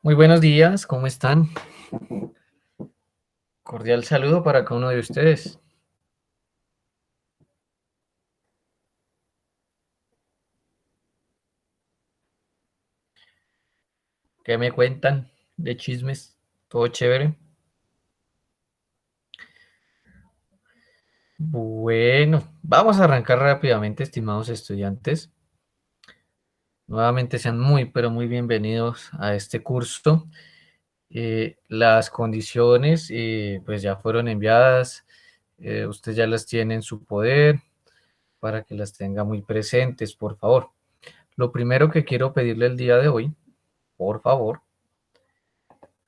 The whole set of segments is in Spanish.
Muy buenos días, ¿cómo están? Cordial saludo para cada uno de ustedes. ¿Qué me cuentan de chismes? ¿Todo chévere? Bueno, vamos a arrancar rápidamente, estimados estudiantes. Nuevamente sean muy, pero muy bienvenidos a este curso. Las condiciones pues ya fueron enviadas, usted ya las tiene en su poder para que las tenga muy presentes, por favor. Lo primero que quiero pedirle el día de hoy, por favor,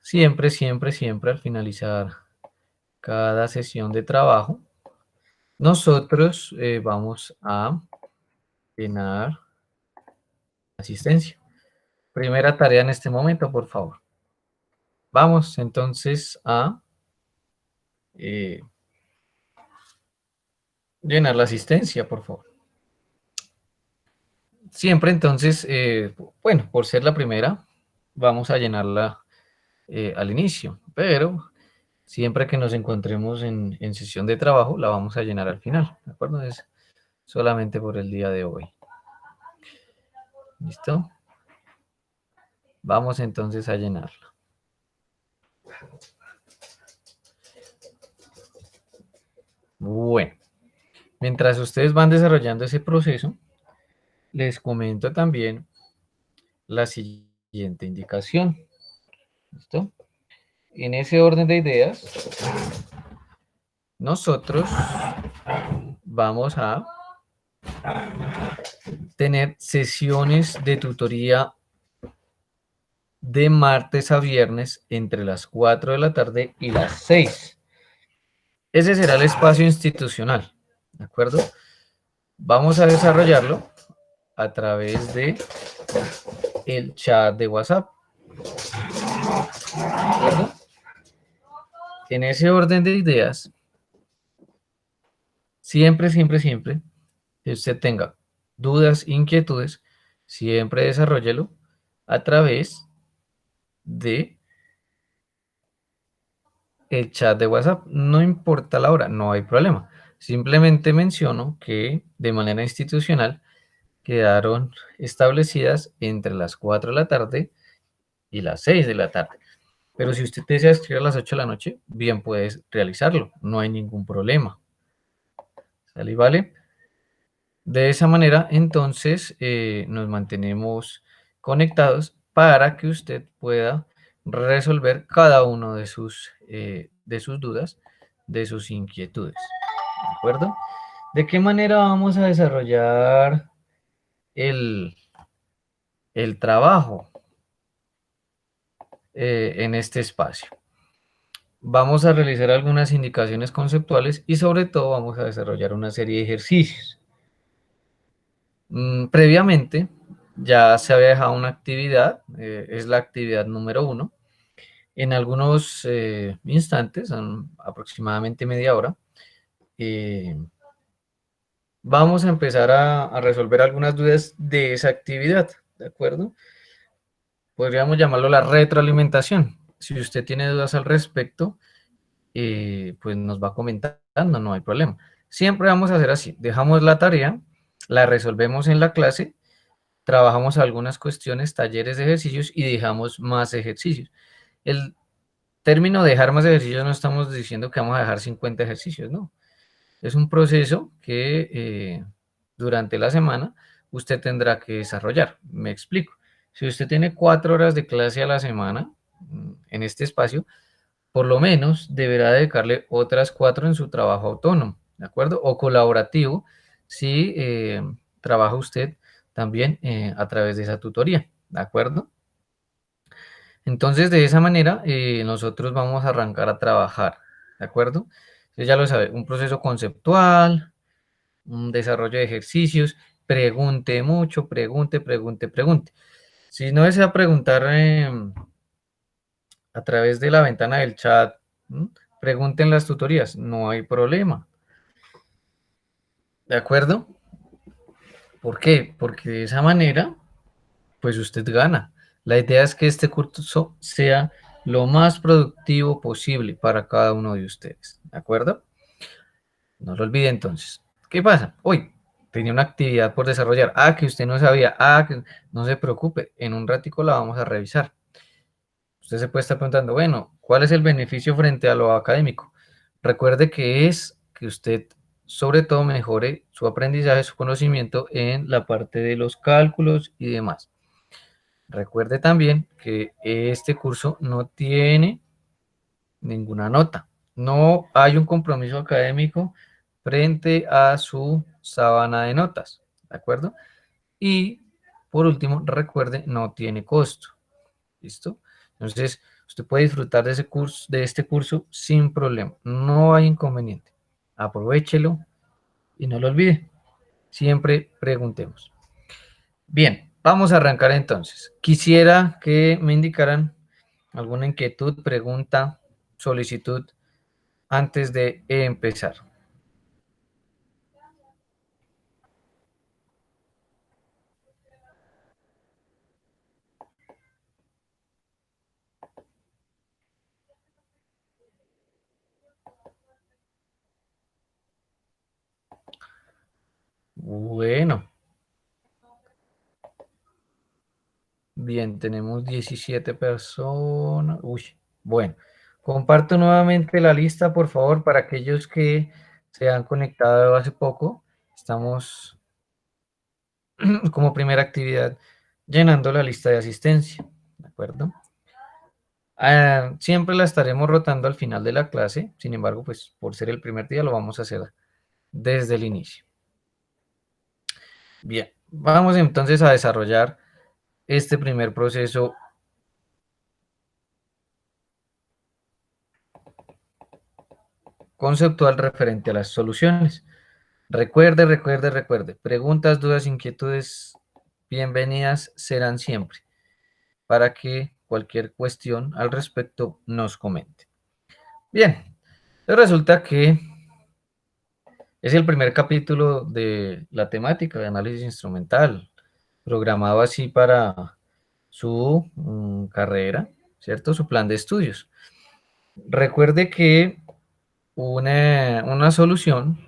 siempre, siempre, siempre al finalizar cada sesión de trabajo, nosotros vamos a llenar asistencia. Primera tarea en este momento, por favor. Vamos entonces a eh, llenar la asistencia, por favor. Siempre entonces, bueno, por ser la primera, vamos a llenarla al inicio, pero siempre que nos encontremos en sesión de trabajo, la vamos a llenar al final, ¿de acuerdo? Es solamente por el día de hoy. ¿Listo? Vamos entonces a llenarla. Bueno, mientras ustedes van desarrollando ese proceso, les comento también la siguiente indicación. ¿Listo? En ese orden de ideas, nosotros vamos a tener sesiones de tutoría de martes a viernes entre las 4 de la tarde y las 6. Ese será el espacio institucional, ¿de acuerdo? Vamos a desarrollarlo a través de el chat de WhatsApp, ¿de acuerdo? En ese orden de ideas, siempre, siempre, siempre, que usted tenga dudas, inquietudes, siempre desarrollelo a través de el chat de WhatsApp. No importa la hora, no hay problema. Simplemente menciono que de manera institucional quedaron establecidas entre las 4 de la tarde y las 6 de la tarde. Pero si usted desea escribir a las 8 de la noche, bien puedes realizarlo, no hay ningún problema. ¿Sale y vale? De esa manera, entonces, nos mantenemos conectados para que usted pueda resolver cada uno de sus dudas, de sus inquietudes. ¿De acuerdo? ¿De qué manera vamos a desarrollar el, el trabajo en este espacio? Vamos a realizar algunas indicaciones conceptuales y sobre todo vamos a desarrollar una serie de ejercicios. Previamente ya se había dejado una actividad, es la actividad número 1. En algunos instantes, aproximadamente media hora, eh, vamos a empezar a resolver algunas dudas de esa actividad, ¿de acuerdo? Podríamos llamarlo la retroalimentación. Si usted tiene dudas al respecto, pues nos va comentando, no hay problema. Siempre vamos a hacer así, dejamos la tarea, la resolvemos en la clase, trabajamos algunas cuestiones, talleres de ejercicios y dejamos más ejercicios. El término dejar más ejercicios no estamos diciendo que vamos a dejar 50 ejercicios, no. Es un proceso que durante la semana usted tendrá que desarrollar. Me explico. Si usted tiene 4 horas de clase a la semana en este espacio, por lo menos deberá dedicarle otras 4 en su trabajo autónomo, ¿de acuerdo? O colaborativo, si trabaja usted también a través de esa tutoría, ¿de acuerdo? Entonces, de esa manera, nosotros vamos a arrancar a trabajar, ¿de acuerdo? Usted ya lo sabe, un proceso conceptual, un desarrollo de ejercicios, pregunte mucho, pregunte, pregunte, pregunte. Si no desea preguntar a través de la ventana del chat, ¿m? Pregunten las tutorías, no hay problema, ¿de acuerdo? ¿Por qué? Porque de esa manera, pues usted gana. La idea es que este curso sea lo más productivo posible para cada uno de ustedes, ¿de acuerdo? No lo olvide entonces. ¿Qué pasa? Hoy tenía una actividad por desarrollar. Ah, que usted no sabía. Ah, que no se preocupe. En un ratico la vamos a revisar. Usted se puede estar preguntando, bueno, ¿cuál es el beneficio frente a lo académico? Recuerde que es que usted sobre todo mejore su aprendizaje, su conocimiento en la parte de los cálculos y demás. Recuerde también que este curso no tiene ninguna nota. No hay un compromiso académico frente a su sábana de notas, ¿de acuerdo? Y por último, recuerde, no tiene costo, ¿listo? Entonces, usted puede disfrutar de ese curso, de este curso sin problema, no hay inconveniente. Aprovéchelo y no lo olvide, siempre preguntemos. Bien, vamos a arrancar entonces. Quisiera que me indicaran alguna inquietud, pregunta, solicitud antes de empezar. Bueno, bien, tenemos 17 personas. Uy, bueno, comparto nuevamente la lista, por favor, para aquellos que se han conectado hace poco. Estamos como primera actividad llenando la lista de asistencia, ¿de acuerdo? Siempre la estaremos rotando al final de la clase, sin embargo, pues por ser el primer día lo vamos a hacer desde el inicio. Bien, vamos entonces a desarrollar este primer proceso conceptual referente a las soluciones. Recuerde, preguntas, dudas, inquietudes, bienvenidas serán siempre para que cualquier cuestión al respecto nos comente. Bien, resulta que es el primer capítulo de la temática de análisis instrumental, programado así para su carrera, ¿cierto? Su plan de estudios. Recuerde que una solución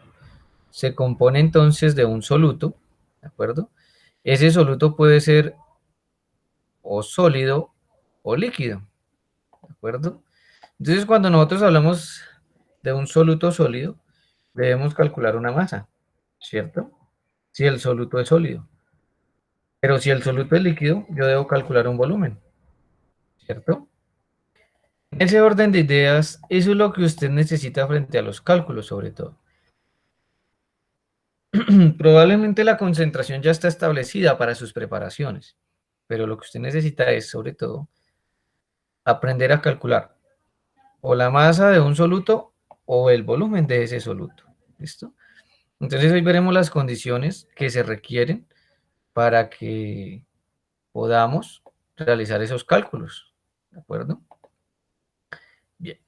se compone entonces de un soluto, ¿de acuerdo? Ese soluto puede ser o sólido o líquido, ¿de acuerdo? Entonces, cuando nosotros hablamos de un soluto sólido, debemos calcular una masa, ¿cierto? Si el soluto es sólido. Pero si el soluto es líquido, yo debo calcular un volumen, ¿cierto? En ese orden de ideas, eso es lo que usted necesita frente a los cálculos, sobre todo. Probablemente la concentración ya está establecida para sus preparaciones, pero lo que usted necesita es, sobre todo, aprender a calcular o la masa de un soluto o el volumen de ese soluto. ¿Listo? Entonces hoy veremos las condiciones que se requieren para que podamos realizar esos cálculos. ¿De acuerdo? Bien.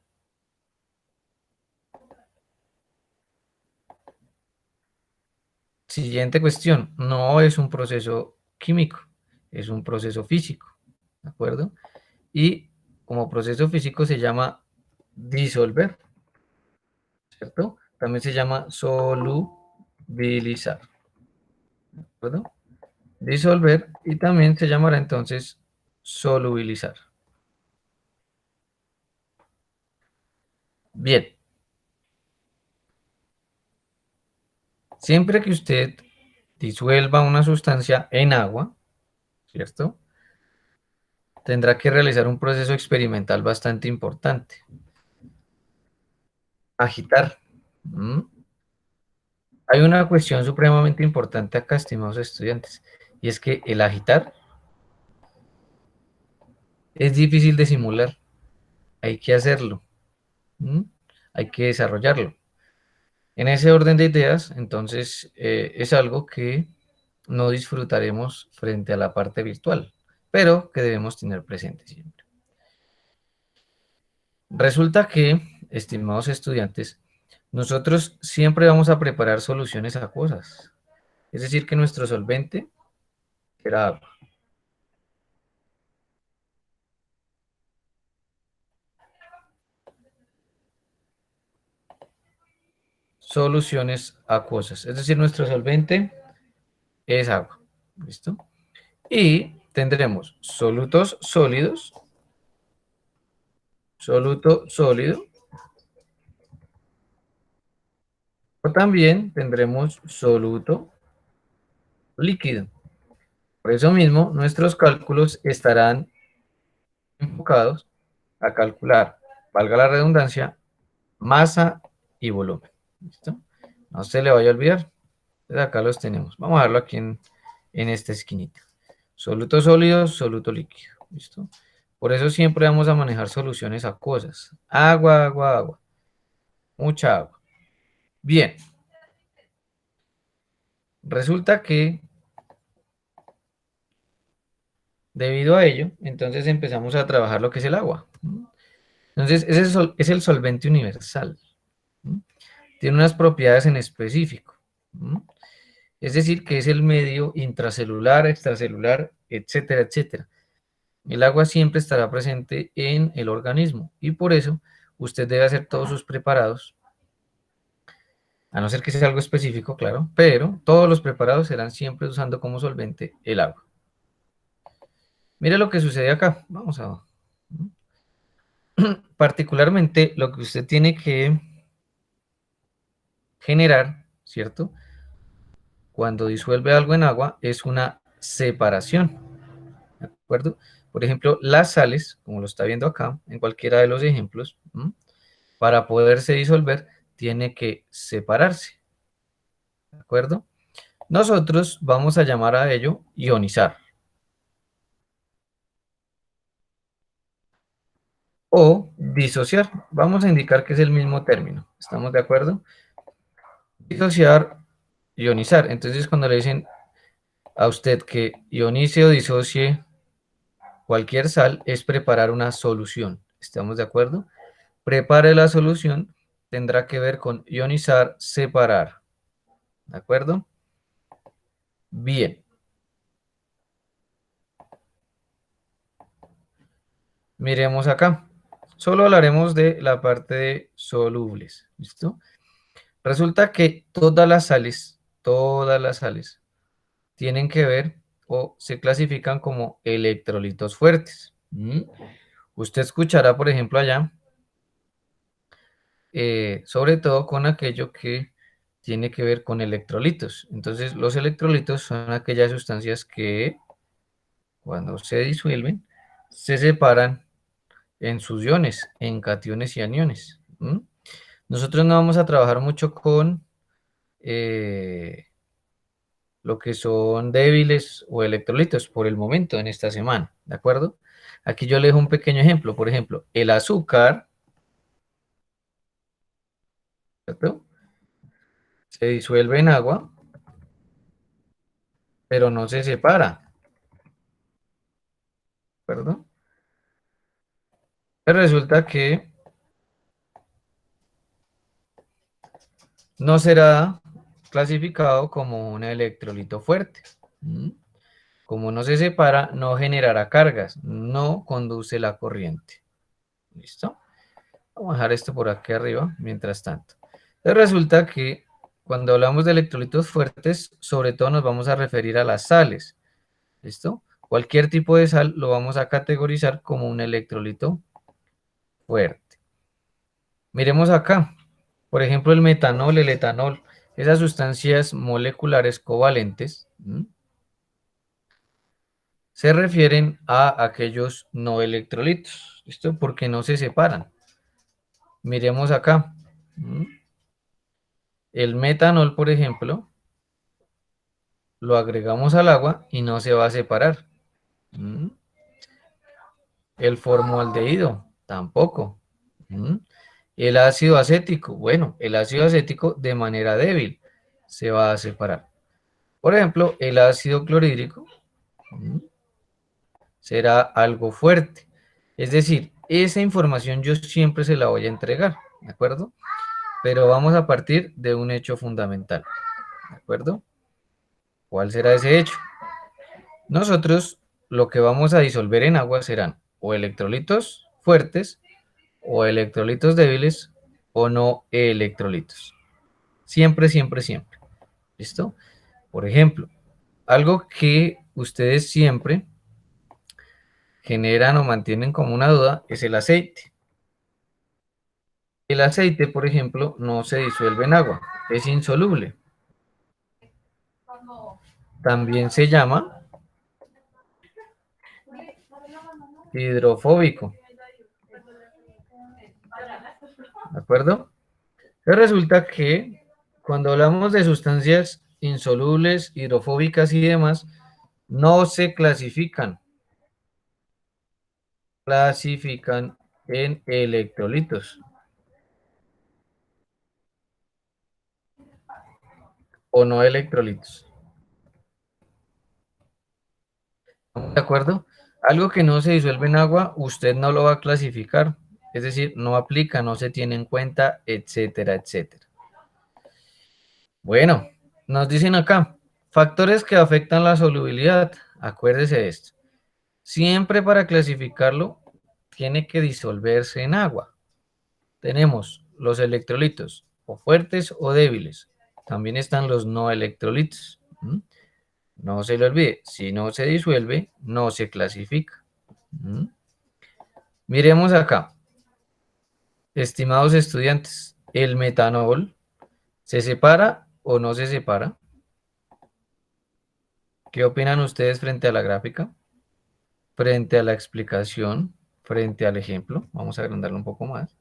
Siguiente cuestión. No es un proceso químico, es un proceso físico. ¿De acuerdo? Y como proceso físico se llama disolver, ¿cierto? También se llama solubilizar, ¿de acuerdo? Disolver y también se llamará entonces solubilizar. Bien, siempre que usted disuelva una sustancia en agua, ¿cierto? Tendrá que realizar un proceso experimental bastante importante. Agitar. ¿Mm? Hay una cuestión supremamente importante acá, estimados estudiantes, y es que el agitar es difícil de simular. Hay que hacerlo. ¿Mm? Hay que desarrollarlo. En ese orden de ideas, entonces, es algo que no disfrutaremos frente a la parte virtual, pero que debemos tener presente siempre. Resulta que, estimados estudiantes, nosotros siempre vamos a preparar soluciones acuosas. Es decir, que nuestro solvente será agua. soluciones acuosas. Es decir, nuestro solvente es agua. ¿Listo? Y tendremos solutos sólidos, soluto sólido, o también tendremos soluto líquido. Por eso mismo, nuestros cálculos estarán enfocados a calcular, valga la redundancia, masa y volumen. ¿Listo? No se le vaya a olvidar. Entonces acá los tenemos. Vamos a verlo aquí en esta esquinita. Soluto sólido, soluto líquido. ¿Listo? Por eso siempre vamos a manejar soluciones acuosas. Agua, agua, agua. Mucha agua. Bien. Resulta que debido a ello, entonces empezamos a trabajar lo que es el agua. Entonces, ese es el solvente universal. Tiene unas propiedades en específico. Es decir, que es el medio intracelular, extracelular, etcétera, etcétera. El agua siempre estará presente en el organismo y por eso usted debe hacer todos sus preparados, a no ser que sea algo específico, claro, pero todos los preparados serán siempre usando como solvente el agua. Mire lo que sucede acá. Vamos a... Particularmente lo que usted tiene que generar, ¿cierto? Cuando disuelve algo en agua es una separación, ¿de acuerdo? Por ejemplo, las sales, como lo está viendo acá, en cualquiera de los ejemplos, para poderse disolver, tiene que separarse, ¿de acuerdo? Nosotros vamos a llamar a ello ionizar o disociar. Vamos a indicar que es el mismo término, ¿estamos de acuerdo? Disociar, ionizar. Entonces, cuando le dicen a usted que ionice o disocie cualquier sal, es preparar una solución, ¿estamos de acuerdo? Prepare la solución, tendrá que ver con ionizar, separar, ¿de acuerdo? Bien. Miremos acá. Solo hablaremos de la parte de solubles, ¿listo? Resulta que todas las sales, tienen que ver o se clasifican como electrolitos fuertes. Usted escuchará, por ejemplo, allá, sobre todo con aquello que tiene que ver con electrolitos. Entonces, los electrolitos son aquellas sustancias que cuando se disuelven, se separan en sus iones, en cationes y aniones. Nosotros no vamos a trabajar mucho con lo que son débiles o electrolitos por el momento en esta semana, ¿de acuerdo? Aquí yo le dejo un pequeño ejemplo, por ejemplo, el azúcar, ¿cierto? Se disuelve en agua, pero no se separa, ¿de acuerdo? Pero resulta que no será clasificado como un electrolito fuerte. Como no se separa, no generará cargas, no conduce la corriente. ¿Listo? Vamos a dejar esto por aquí arriba, mientras tanto. Entonces resulta que cuando hablamos de electrolitos fuertes, sobre todo nos vamos a referir a las sales. ¿Listo? Cualquier tipo de sal lo vamos a categorizar como un electrolito fuerte. Miremos acá. Por ejemplo, el metanol, el etanol, esas sustancias moleculares covalentes, se refieren a aquellos no electrolitos. ¿Listo? Porque no se separan. Miremos acá. El metanol, por ejemplo, lo agregamos al agua y no se va a separar. El formaldehído, tampoco. El ácido acético, bueno, el ácido acético de manera débil se va a separar. Por ejemplo, el ácido clorhídrico será algo fuerte. Es decir, esa información yo siempre se la voy a entregar, ¿de acuerdo? Pero vamos a partir de un hecho fundamental, ¿de acuerdo? ¿Cuál será ese hecho? Nosotros lo que vamos a disolver en agua serán o electrolitos fuertes o electrolitos débiles o no electrolitos. Siempre, siempre, siempre. ¿Listo? Por ejemplo, algo que ustedes siempre generan o mantienen como una duda es el aceite. El aceite, por ejemplo, no se disuelve en agua, es insoluble. También se llama hidrofóbico, ¿de acuerdo? Pero resulta que cuando hablamos de sustancias insolubles, hidrofóbicas y demás, no se clasifican en electrolitos o no electrolitos. ¿De acuerdo? Algo que no se disuelve en agua, usted no lo va a clasificar, es decir, no aplica, no se tiene en cuenta, etcétera, etcétera. Bueno, nos dicen acá, factores que afectan la solubilidad. Acuérdese de esto. Siempre para clasificarlo, tiene que disolverse en agua. Tenemos los electrolitos, o fuertes o débiles. También están los no electrolitos. ¿Mm? No se le olvide, si no se disuelve, no se clasifica. ¿Mm? Miremos acá, estimados estudiantes, ¿el metanol se separa o no se separa? ¿Qué opinan ustedes frente a la gráfica? Frente a la explicación, frente al ejemplo. Vamos a agrandarlo un poco más.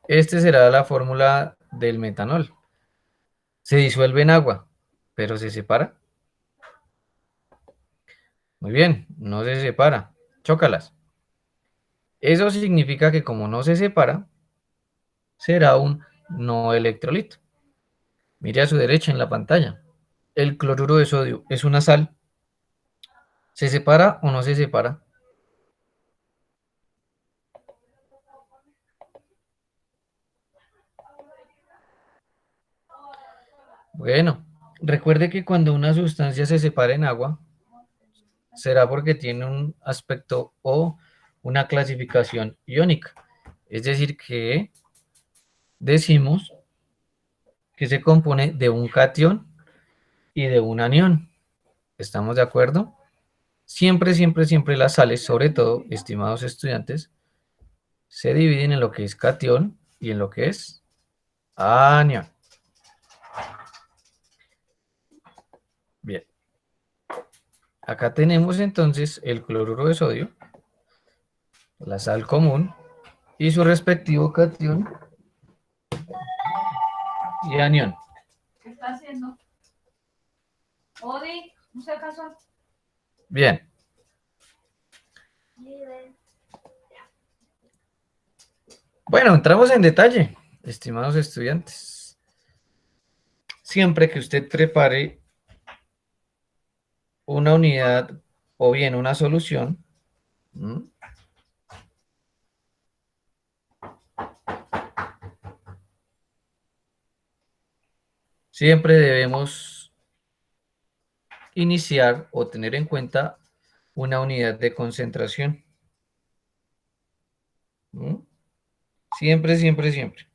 Este será la fórmula del metanol. Se disuelve en agua, pero se separa. Muy bien, no se separa. Chócalas. Eso significa que como no se separa, será un no electrolito. Mire a su derecha en la pantalla. El cloruro de sodio es una sal. ¿Se separa o no se separa? Bueno, recuerde que cuando una sustancia se separa en agua, será porque tiene un aspecto o una clasificación iónica. Es decir, que decimos que se compone de un cation y de un anión. ¿Estamos de acuerdo? Siempre, siempre, siempre las sales, sobre todo, estimados estudiantes, se dividen en lo que es cation y en lo que es anión. Bien, acá tenemos entonces el cloruro de sodio, la sal común y su respectivo cation y anión. ¿Qué está haciendo? Odi, ¿no se acaso? Bien. Bueno, entramos en detalle, estimados estudiantes. Siempre que usted prepare una unidad o bien una solución, ¿m? Siempre debemos iniciar o tener en cuenta una unidad de concentración. ¿M? Siempre, siempre, siempre.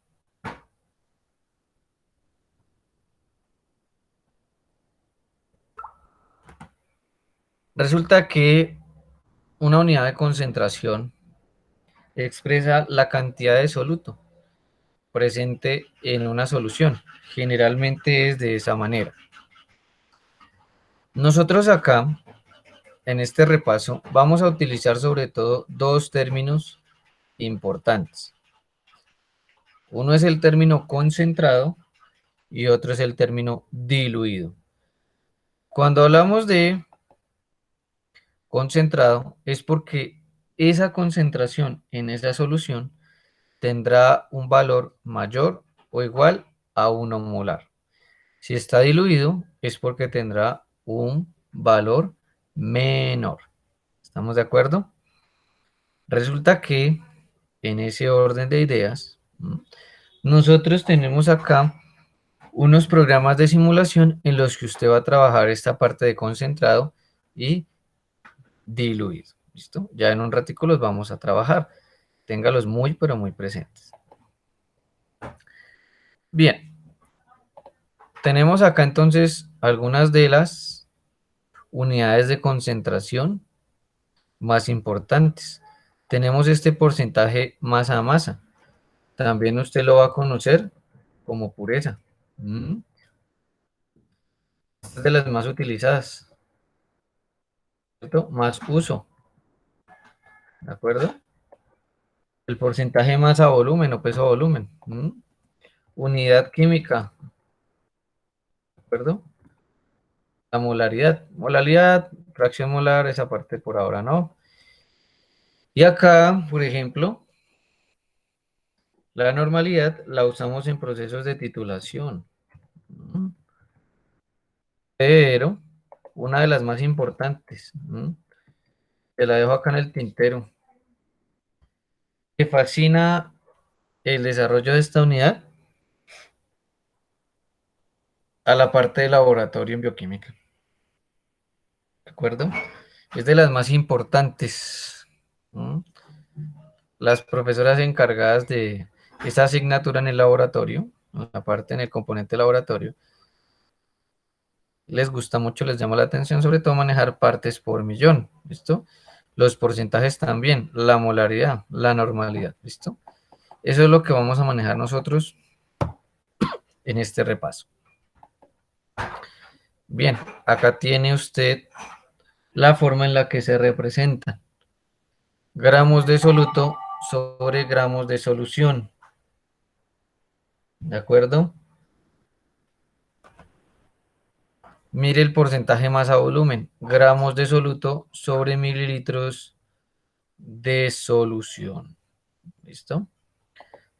Resulta que una unidad de concentración expresa la cantidad de soluto presente en una solución. Generalmente es de esa manera. Nosotros acá, en este repaso, vamos a utilizar sobre todo dos términos importantes. Uno es el término concentrado y otro es el término diluido. Cuando hablamos de concentrado es porque esa concentración en esa solución tendrá un valor mayor o igual a 1 molar. Si está diluido es porque tendrá un valor menor. ¿Estamos de acuerdo? Resulta que en ese orden de ideas, nosotros tenemos acá unos programas de simulación en los que usted va a trabajar esta parte de concentrado y diluido. ¿Listo? Ya en un ratico los vamos a trabajar. Téngalos muy, pero muy presentes. Bien. tenemos acá entonces algunas de las unidades de concentración más importantes. Tenemos este porcentaje masa a masa. También usted lo va a conocer como pureza. ¿Mm? Es de las más utilizadas, ¿cierto? Más uso, ¿de acuerdo? El porcentaje masa a volumen o peso a volumen. ¿Mm? Unidad química, ¿de acuerdo? La molaridad, fracción molar, esa parte por ahora no. Y acá, por ejemplo, la normalidad la usamos en procesos de titulación. ¿Mm? Pero una de las más importantes, ¿mm? Te la dejo acá en el tintero. ¿Te fascina el desarrollo de esta unidad? A la parte de laboratorio en bioquímica, ¿de acuerdo? Es de las más importantes. ¿Mm? Las profesoras encargadas de esa asignatura en el laboratorio, la parte en el componente laboratorio, les gusta mucho, les llama la atención, sobre todo manejar partes por millón, ¿listo? Los porcentajes también, la molaridad, la normalidad, ¿listo? Eso es lo que vamos a manejar nosotros en este repaso. Bien, acá tiene usted la forma en la que se representa. Gramos de soluto sobre gramos de solución, ¿de acuerdo? Mire el porcentaje masa volumen, gramos de soluto sobre mililitros de solución. ¿Listo?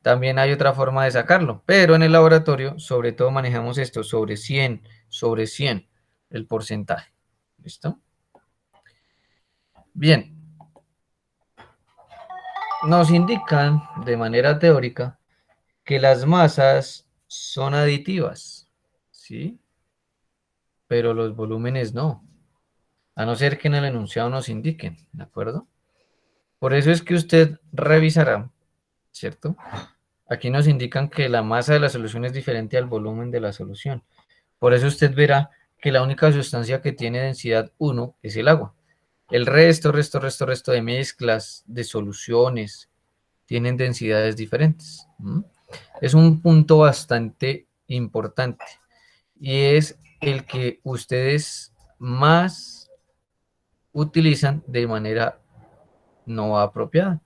También hay otra forma de sacarlo, pero en el laboratorio sobre todo manejamos esto, sobre 100, el porcentaje. ¿Listo? Bien, nos indican de manera teórica que las masas son aditivas, ¿sí? Pero los volúmenes no, a no ser que en el enunciado nos indiquen, ¿de acuerdo? Por eso es que usted revisará, ¿cierto? Aquí nos indican que la masa de la solución es diferente al volumen de la solución. Por eso usted verá que la única sustancia que tiene densidad 1 es el agua. El resto de mezclas, de soluciones, tienen densidades diferentes. ¿Mm? Es un punto bastante importante y es el que ustedes más utilizan de manera no apropiada,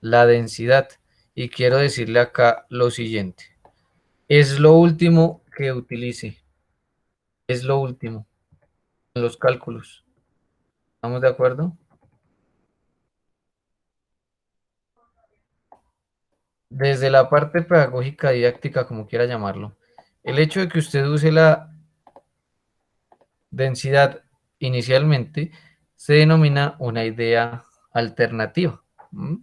la densidad. Y quiero decirle acá lo siguiente, es lo último que utilice, es lo último en los cálculos. ¿Estamos de acuerdo? Desde la parte pedagógica, didáctica, como quiera llamarlo, el hecho de que usted use la densidad inicialmente se denomina una idea alternativa. ¿Mm?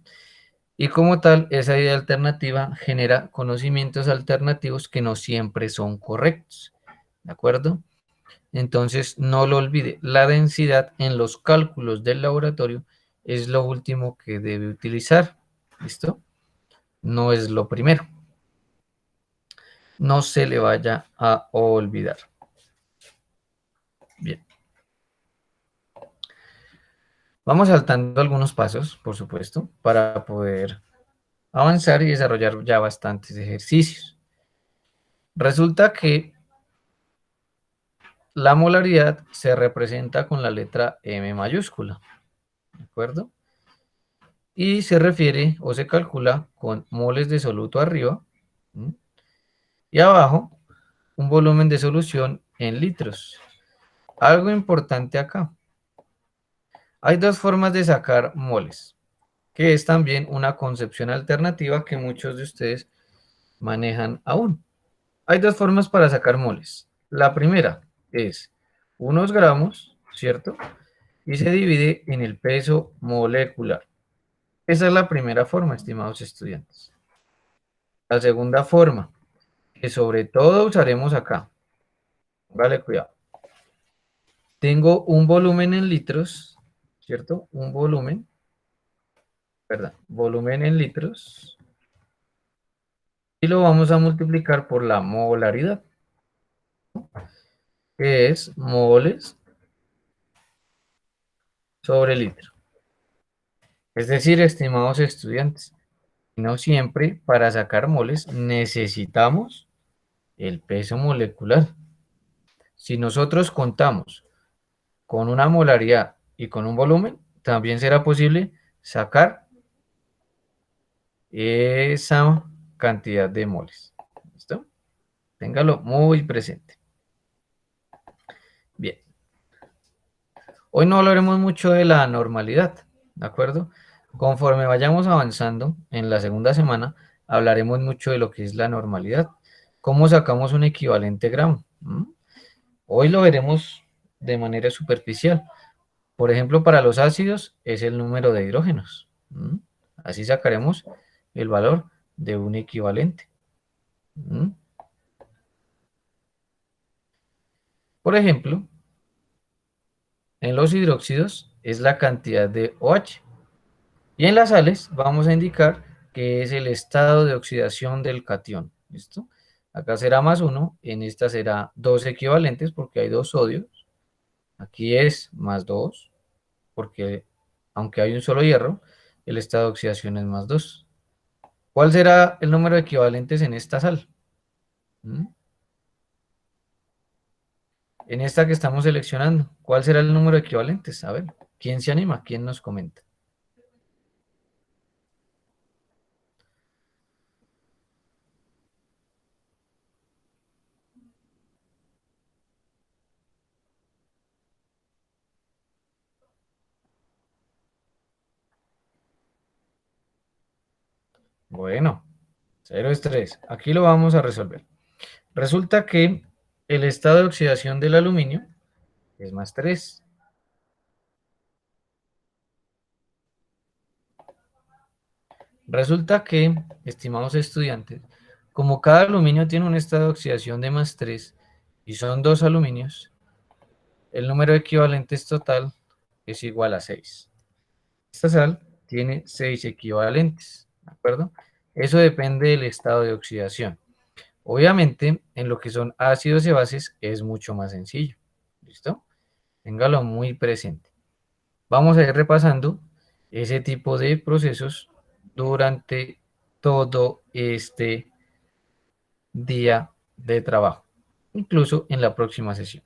Y como tal, esa idea alternativa genera conocimientos alternativos que no siempre son correctos. ¿De acuerdo? Entonces, no lo olvide, la densidad en los cálculos del laboratorio es lo último que debe utilizar. ¿Listo? No es lo primero. No se le vaya a olvidar. Bien. Vamos saltando algunos pasos, por supuesto, para poder avanzar y desarrollar ya bastantes ejercicios. Resulta que la molaridad se representa con la letra M mayúscula, ¿de acuerdo? Y se refiere o se calcula con moles de soluto arriba, ¿sí? Y abajo un volumen de solución en litros. Algo importante acá. Hay dos formas de sacar moles, que es también una concepción alternativa que muchos de ustedes manejan aún. Hay dos formas para sacar moles. La primera es unos gramos, ¿cierto? Y se divide en el peso molecular. Esa es la primera forma, estimados estudiantes. La segunda forma, que sobre todo usaremos acá, vale, cuidado. Tengo un volumen en litros, ¿cierto? Un volumen, ¿verdad? Volumen en litros. Y lo vamos a multiplicar por la molaridad. que es moles sobre litro. Es decir, estimados estudiantes, no siempre para sacar moles necesitamos el peso molecular. Si nosotros contamos con una molaridad y con un volumen, también será posible sacar esa cantidad de moles. ¿Listo? Téngalo muy presente. Bien, hoy no hablaremos mucho de la normalidad, ¿de acuerdo? Conforme vayamos avanzando en la segunda semana, hablaremos mucho de lo que es la normalidad. ¿Cómo sacamos un equivalente gramo? Hoy lo veremos de manera superficial. Por ejemplo, para los ácidos es el número de hidrógenos. Así sacaremos el valor de un equivalente. ¿Mm? Por ejemplo, en los hidróxidos es la cantidad de OH. Y en las sales vamos a indicar que es el estado de oxidación del catión. ¿Listo? Acá será más uno, en esta será dos equivalentes porque hay dos sodios. Aquí es más 2 porque aunque hay un solo hierro, el estado de oxidación es más 2. ¿Cuál será el número de equivalentes en esta sal? ¿Mm? En esta que estamos seleccionando, ¿cuál será el número de equivalentes? A ver, ¿quién se anima? ¿Quién nos comenta? Bueno, cero estrés. Aquí lo vamos a resolver. Resulta que el estado de oxidación del aluminio es más 3. Resulta que, estimados estudiantes, como cada aluminio tiene un estado de oxidación de más 3 y son dos aluminios, el número de equivalentes total es igual a 6. Esta sal tiene 6 equivalentes, ¿de acuerdo? Eso depende del estado de oxidación. Obviamente, en lo que son ácidos y bases es mucho más sencillo. ¿Listo? Téngalo muy presente. Vamos a ir repasando ese tipo de procesos durante todo este día de trabajo, incluso en la próxima sesión.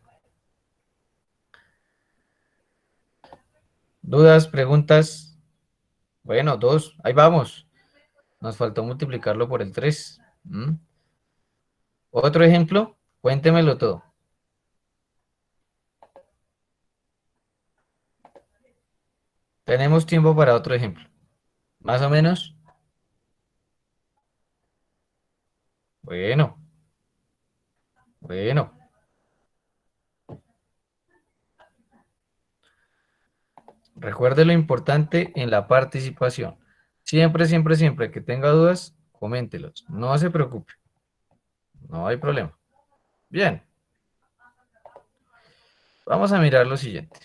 ¿Dudas, preguntas? Bueno, dos, ahí vamos. Nos faltó multiplicarlo por el 3. Otro ejemplo, cuéntemelo todo. Tenemos tiempo para otro ejemplo. Más o menos. Bueno, bueno. Recuerde lo importante en la participación. Siempre, siempre, siempre que tenga dudas, coméntelos. No se preocupe. No hay problema. Bien, vamos a mirar lo siguiente.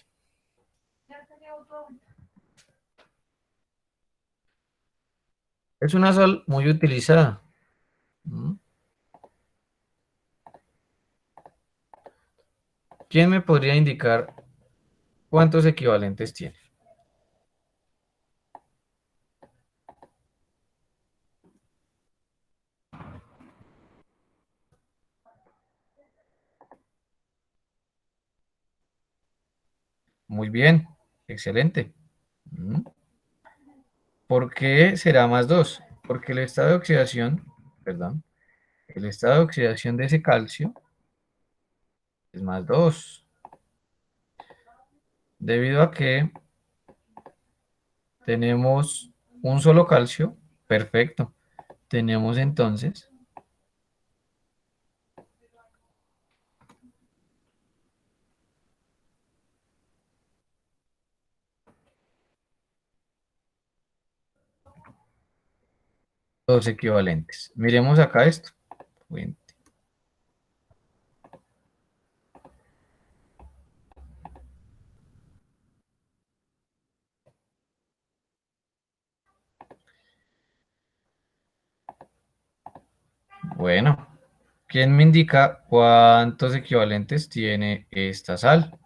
Es una sal muy utilizada. ¿Mm? ¿Quién me podría indicar cuántos equivalentes tiene? Muy bien, excelente. ¿Mm? ¿Por qué será más 2? Porque el estado de oxidación, perdón, el estado de oxidación de ese calcio es más 2, debido a que tenemos un solo calcio. Perfecto. Tenemos entonces dos equivalentes. Miremos acá esto. Bueno, ¿Quién me indica cuántos equivalentes tiene esta sal?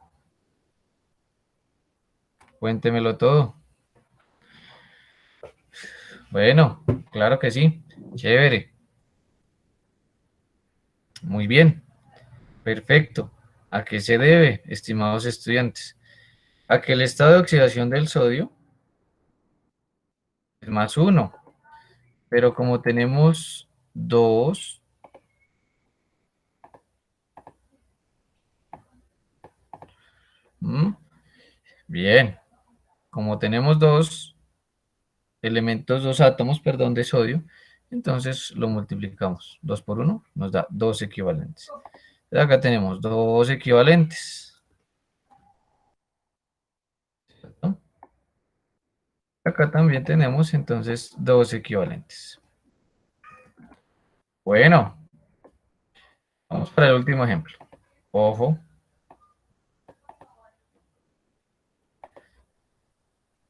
Cuéntemelo todo. Bueno, claro que sí. Chévere. Muy bien. Perfecto. ¿A qué se debe, estimados estudiantes? A que el estado de oxidación del sodio es más uno, pero como tenemos dos, ¿m? Bien, como tenemos dos elementos, dos átomos, perdón, de sodio, entonces lo multiplicamos. 2 por uno nos da dos equivalentes. Acá tenemos dos equivalentes, ¿cierto? Acá también tenemos entonces dos equivalentes. Bueno, vamos para el último ejemplo. Ojo,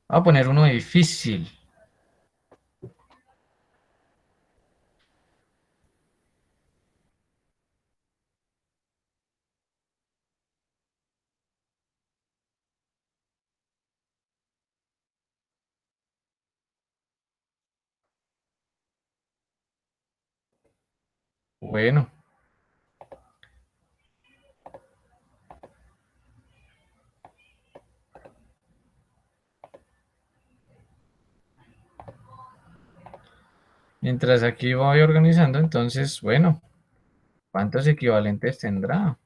voy a poner uno difícil. Bueno, mientras aquí voy organizando, entonces, bueno, ¿cuántos equivalentes tendrá?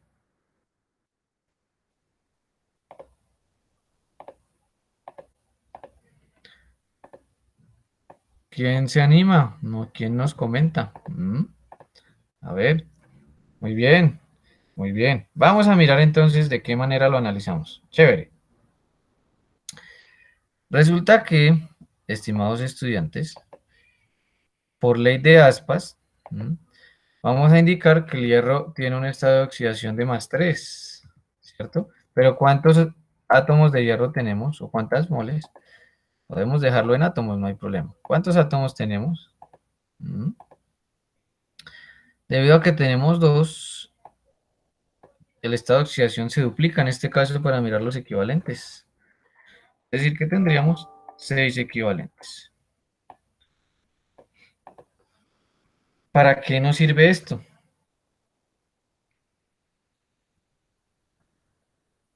¿Quién se anima? No, ¿quién nos comenta? A ver, muy bien, muy bien. Vamos a mirar entonces de qué manera lo analizamos. Chévere. Resulta que, estimados estudiantes, por ley de aspas, ¿m? Vamos a indicar que el hierro tiene un estado de oxidación de +3, ¿cierto? Pero ¿cuántos átomos de hierro tenemos o cuántas moles? Podemos dejarlo en átomos, no hay problema. ¿Cuántos átomos tenemos? ¿M? Debido a que tenemos dos, el estado de oxidación se duplica en este caso para mirar los equivalentes. Es decir, que tendríamos 6 equivalentes. ¿Para qué nos sirve esto?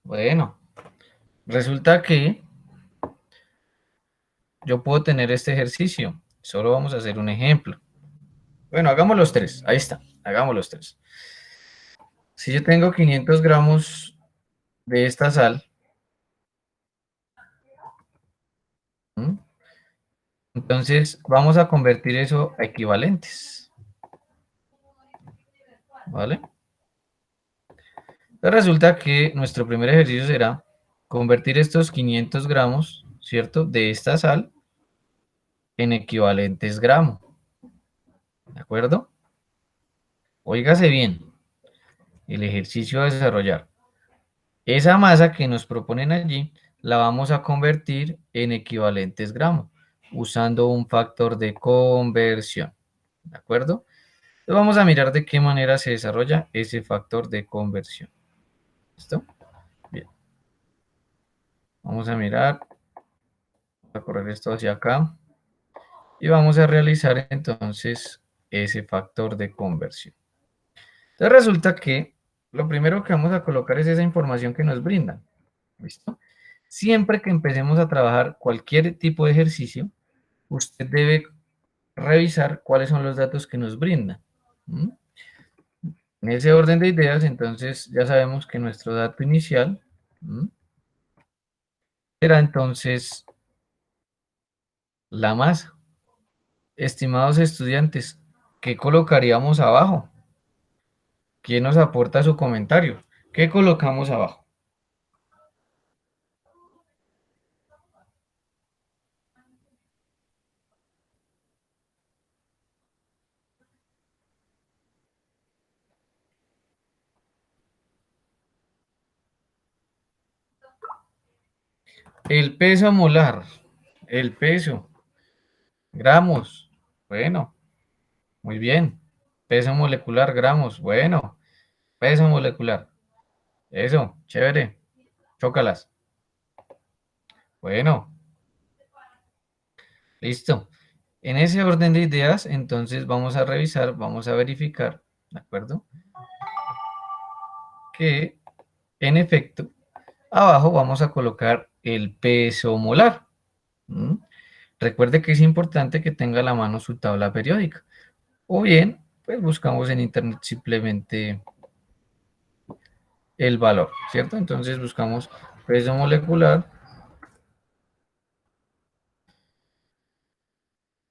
Bueno, resulta que yo puedo tener este ejercicio. Solo vamos a hacer un ejemplo. Bueno, hagamos los tres. Ahí está. Hagamos los tres. Si yo tengo 500 gramos de esta sal, ¿m? Entonces vamos a convertir eso a equivalentes. ¿Vale? Entonces resulta que nuestro primer ejercicio será convertir estos 500 gramos, ¿cierto? De esta sal en equivalentes gramos. ¿De acuerdo? Óigase bien, el ejercicio a desarrollar. Esa masa que nos proponen allí la vamos a convertir en equivalentes gramos usando un factor de conversión. ¿De acuerdo? Entonces vamos a mirar de qué manera se desarrolla ese factor de conversión. ¿Listo? Bien. Vamos a mirar, a correr esto hacia acá y vamos a realizar entonces ese factor de conversión. Entonces resulta que lo primero que vamos a colocar es esa información que nos brindan. ¿Listo? Siempre que empecemos a trabajar cualquier tipo de ejercicio, usted debe revisar cuáles son los datos que nos brindan. ¿Mm? En ese orden de ideas, entonces ya sabemos que nuestro dato inicial, ¿m?, será entonces la masa. Estimados estudiantes, ¿qué colocaríamos abajo? ¿Quién nos aporta su comentario? ¿Qué colocamos abajo? El peso molar, el peso, gramos. Bueno, muy bien. Peso molecular, gramos. Bueno, peso molecular. Eso, chévere. Chócalas. Bueno, listo. En ese orden de ideas, entonces vamos a revisar, vamos a verificar, ¿de acuerdo? Que en efecto, abajo vamos a colocar el peso molar. ¿M? Recuerde que es importante que tenga a la mano su tabla periódica. O bien, pues buscamos en internet simplemente el valor, ¿cierto? Entonces buscamos peso molecular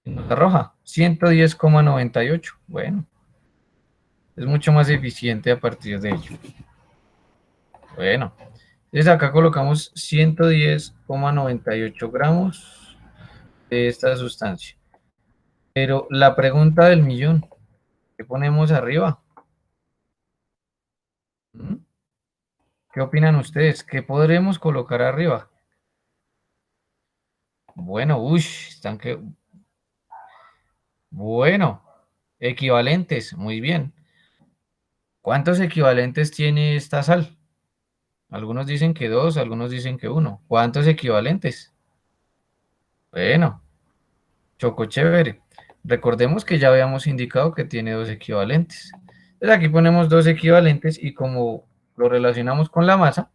y nos arroja 110,98. Bueno, es mucho más eficiente a partir de ello. Bueno, entonces acá colocamos 110,98 gramos de esta sustancia. Pero la pregunta del millón, ¿qué ponemos arriba? ¿Mm? ¿Qué opinan ustedes? ¿Qué podremos colocar arriba? Bueno, uy, están que... Bueno, equivalentes, muy bien. ¿Cuántos equivalentes tiene esta sal? Algunos dicen que dos, algunos dicen que uno. ¿Cuántos equivalentes? Bueno, choco chévere. Recordemos que ya habíamos indicado que tiene dos equivalentes. Entonces aquí ponemos dos equivalentes y como lo relacionamos con la masa,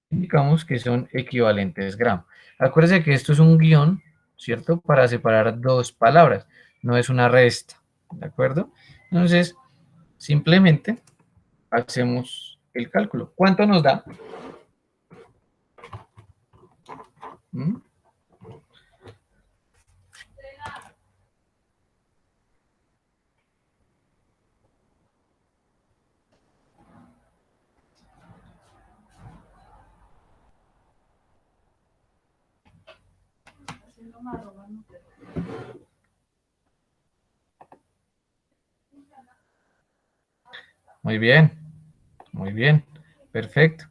indicamos que son equivalentes gramos. Acuérdense que esto es un guión, ¿cierto? Para separar dos palabras, no es una resta, ¿de acuerdo? Entonces, simplemente hacemos el cálculo. ¿Cuánto nos da? ¿Mm? Muy muy bien, perfecto.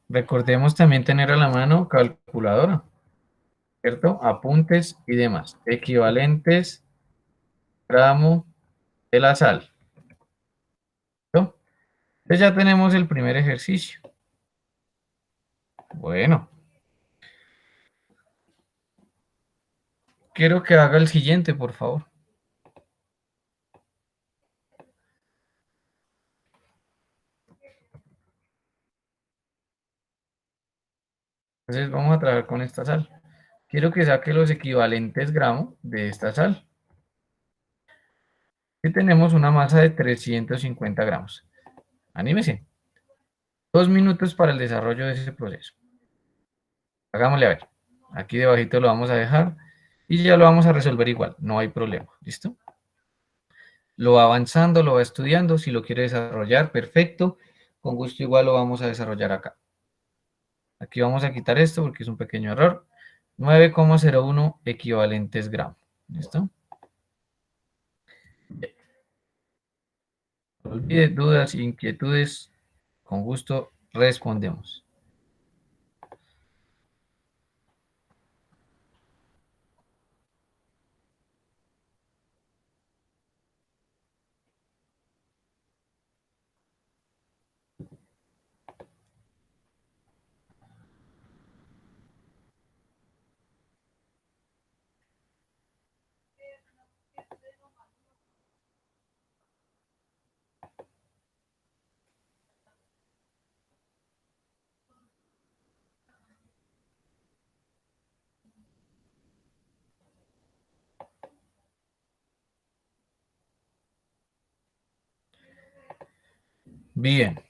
Recordemos también tener a la mano calculadora, ¿cierto? Apuntes y demás. Equivalentes, gramo de la sal, ¿no? Entonces ya tenemos el primer ejercicio. Bueno, quiero que haga el siguiente, por favor. Entonces vamos a trabajar con esta sal. Quiero que saque los equivalentes gramos de esta sal. Y tenemos una masa de 350 gramos. Anímese. 2 minutos para el desarrollo de ese proceso. Hagámosle a ver. Aquí debajito lo vamos a dejar y ya lo vamos a resolver igual. No hay problema. ¿Listo? Lo va avanzando, lo va estudiando. Si lo quiere desarrollar, perfecto. Con gusto igual lo vamos a desarrollar acá. Aquí vamos a quitar esto porque es un pequeño error. 9,01 equivalentes gramos. ¿Listo? No olvide dudas, inquietudes. Con gusto respondemos. Bien.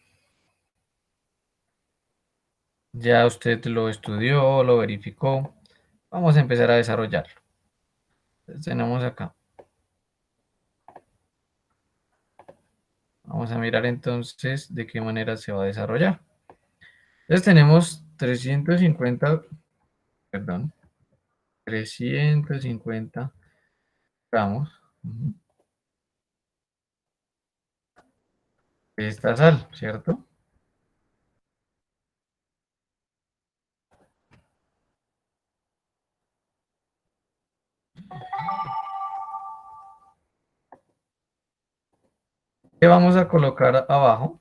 Ya usted lo estudió, lo verificó. Vamos a empezar a desarrollarlo. Entonces, tenemos acá. Vamos a mirar entonces de qué manera se va a desarrollar. Entonces tenemos 350, perdón, 350 gramos de esta sal, ¿cierto? ¿Qué vamos a colocar abajo?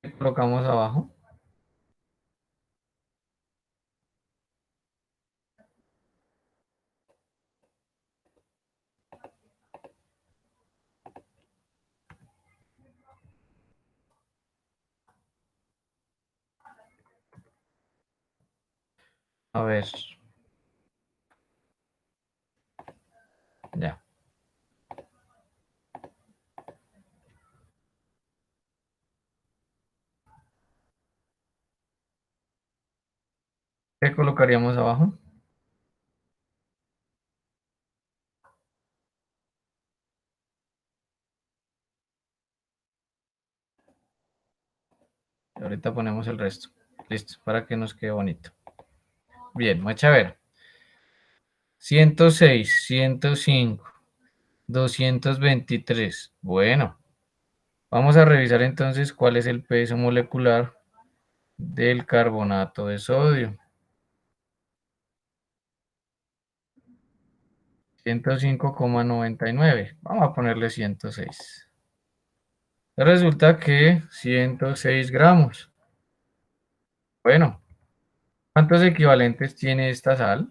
¿Qué colocamos abajo? A ver, ya. ¿Qué colocaríamos abajo? Y ahorita ponemos el resto. Listo, para que nos quede bonito. Bien, vamos a ver. 106, 105, 223. Bueno, vamos a revisar entonces cuál es el peso molecular del carbonato de sodio. 105,99. Vamos a ponerle 106. Resulta que 106 gramos. Bueno, ¿cuántos equivalentes tiene esta sal?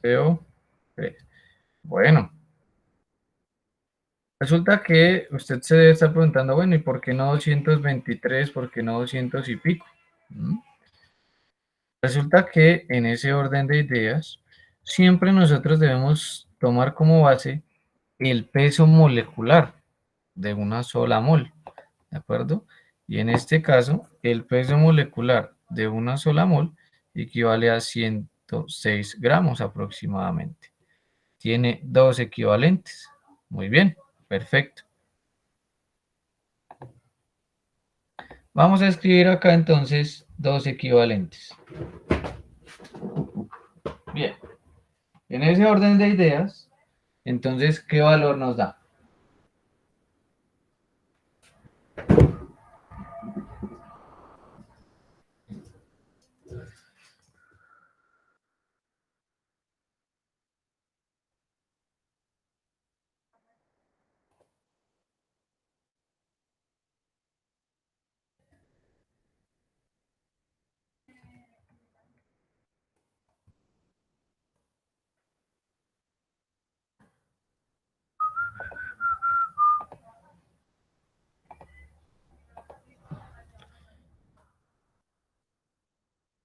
CO3. Bueno, resulta que usted se debe estar preguntando, bueno, ¿y por qué no 223? ¿Por qué no 200 y pico? ¿Mm? Resulta que en ese orden de ideas, siempre nosotros debemos tomar como base el peso molecular de una sola mol, ¿de acuerdo? Y en este caso, el peso molecular de una sola mol equivale a 106 gramos aproximadamente. Tiene dos equivalentes. Muy bien, perfecto. Vamos a escribir acá entonces dos equivalentes. Bien, en ese orden de ideas, entonces, ¿qué valor nos da?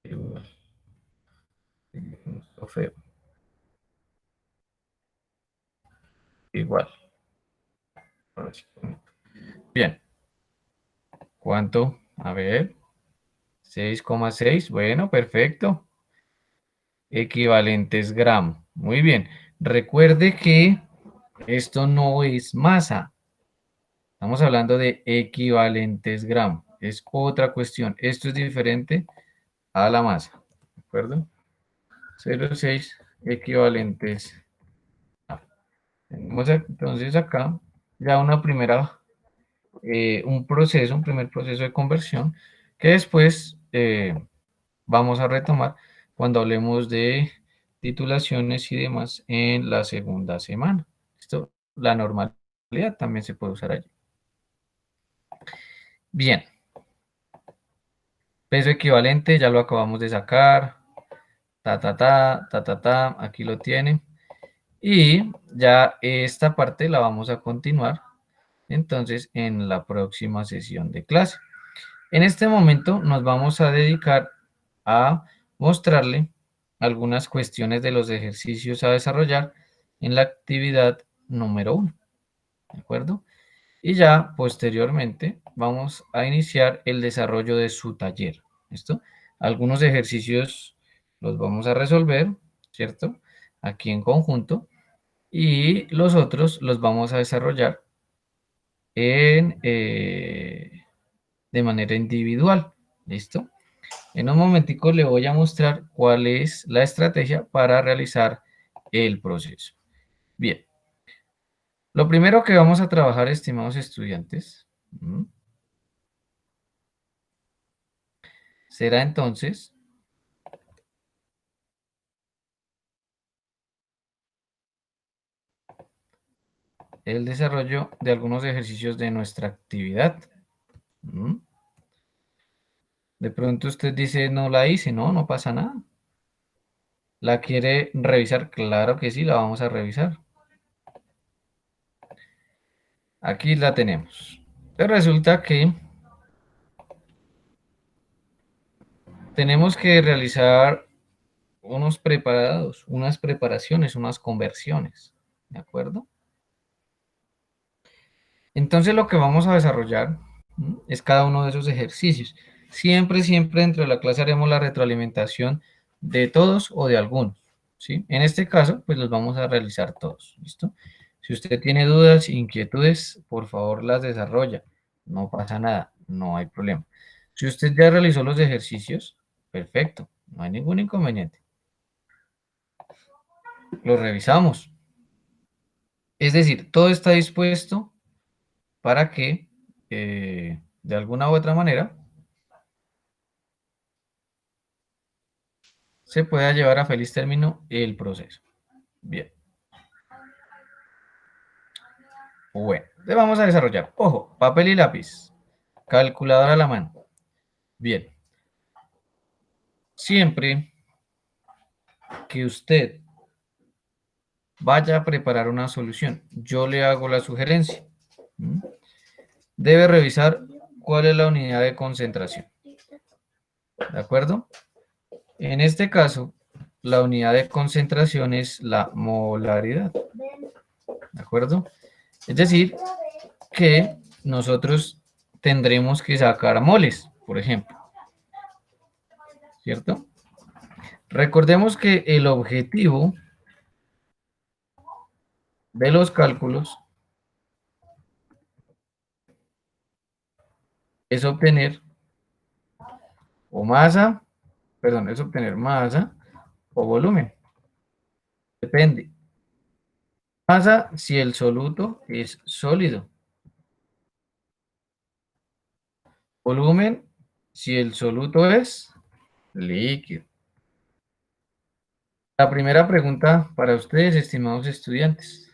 Igual, feo, igual. Bien, ¿cuánto? A ver, 6,6. Bueno, perfecto. Equivalentes gramo. Muy bien. Recuerde que esto no es masa. Estamos hablando de equivalentes gramo. Es otra cuestión. Esto es diferente a la masa. ¿De acuerdo? 0,6 equivalentes. Tenemos entonces acá ya una primera, un primer proceso de conversión que después vamos a retomar cuando hablemos de titulaciones y demás en la segunda semana. Esto, la normalidad también se puede usar allí. Bien, peso equivalente, ya lo acabamos de sacar. Aquí lo tiene. Y ya esta parte la vamos a continuar entonces en la próxima sesión de clase. En este momento nos vamos a dedicar a mostrarle algunas cuestiones de los ejercicios a desarrollar en la actividad número 1, ¿de acuerdo? Y ya posteriormente vamos a iniciar el desarrollo de su taller, ¿listo? Algunos ejercicios los vamos a resolver, ¿cierto? Aquí en conjunto, y los otros los vamos a desarrollar en, de manera individual, ¿listo? En un momentico le voy a mostrar cuál es la estrategia para realizar el proceso. Bien, Lo primero que vamos a trabajar, estimados estudiantes, será entonces el desarrollo de algunos ejercicios de nuestra actividad. ¿Mm? De pronto usted dice, no la hice, no, no pasa nada. ¿La quiere revisar? Claro que sí, la vamos a revisar. Aquí la tenemos. Pero resulta que tenemos que realizar unos preparados, unas preparaciones, unas conversiones. ¿De acuerdo? Entonces lo que vamos a desarrollar es cada uno de esos ejercicios. Siempre, siempre dentro de la clase haremos la retroalimentación de todos o de algunos, ¿sí? En este caso, pues los vamos a realizar todos, ¿listo? Si usted tiene dudas, inquietudes, por favor las desarrolla. No pasa nada, no hay problema. Si usted ya realizó los ejercicios, perfecto, no hay ningún inconveniente. Los revisamos. Es decir, todo está dispuesto para que, de alguna u otra manera, se pueda llevar a feliz término el proceso. Bien. Bueno, le vamos a desarrollar. Ojo, papel y lápiz. Calculadora a la mano. Bien. Siempre que usted vaya a preparar una solución, yo le hago la sugerencia. Debe revisar cuál es la unidad de concentración. ¿De acuerdo? En este caso, la unidad de concentración es la molaridad. ¿De acuerdo? Es decir, que nosotros tendremos que sacar moles, por ejemplo, ¿cierto? Recordemos que el objetivo de los cálculos es obtener o masa, perdón, es obtener masa o volumen. Depende. Masa si el soluto es sólido. Volumen si el soluto es líquido. La primera pregunta para ustedes, estimados estudiantes.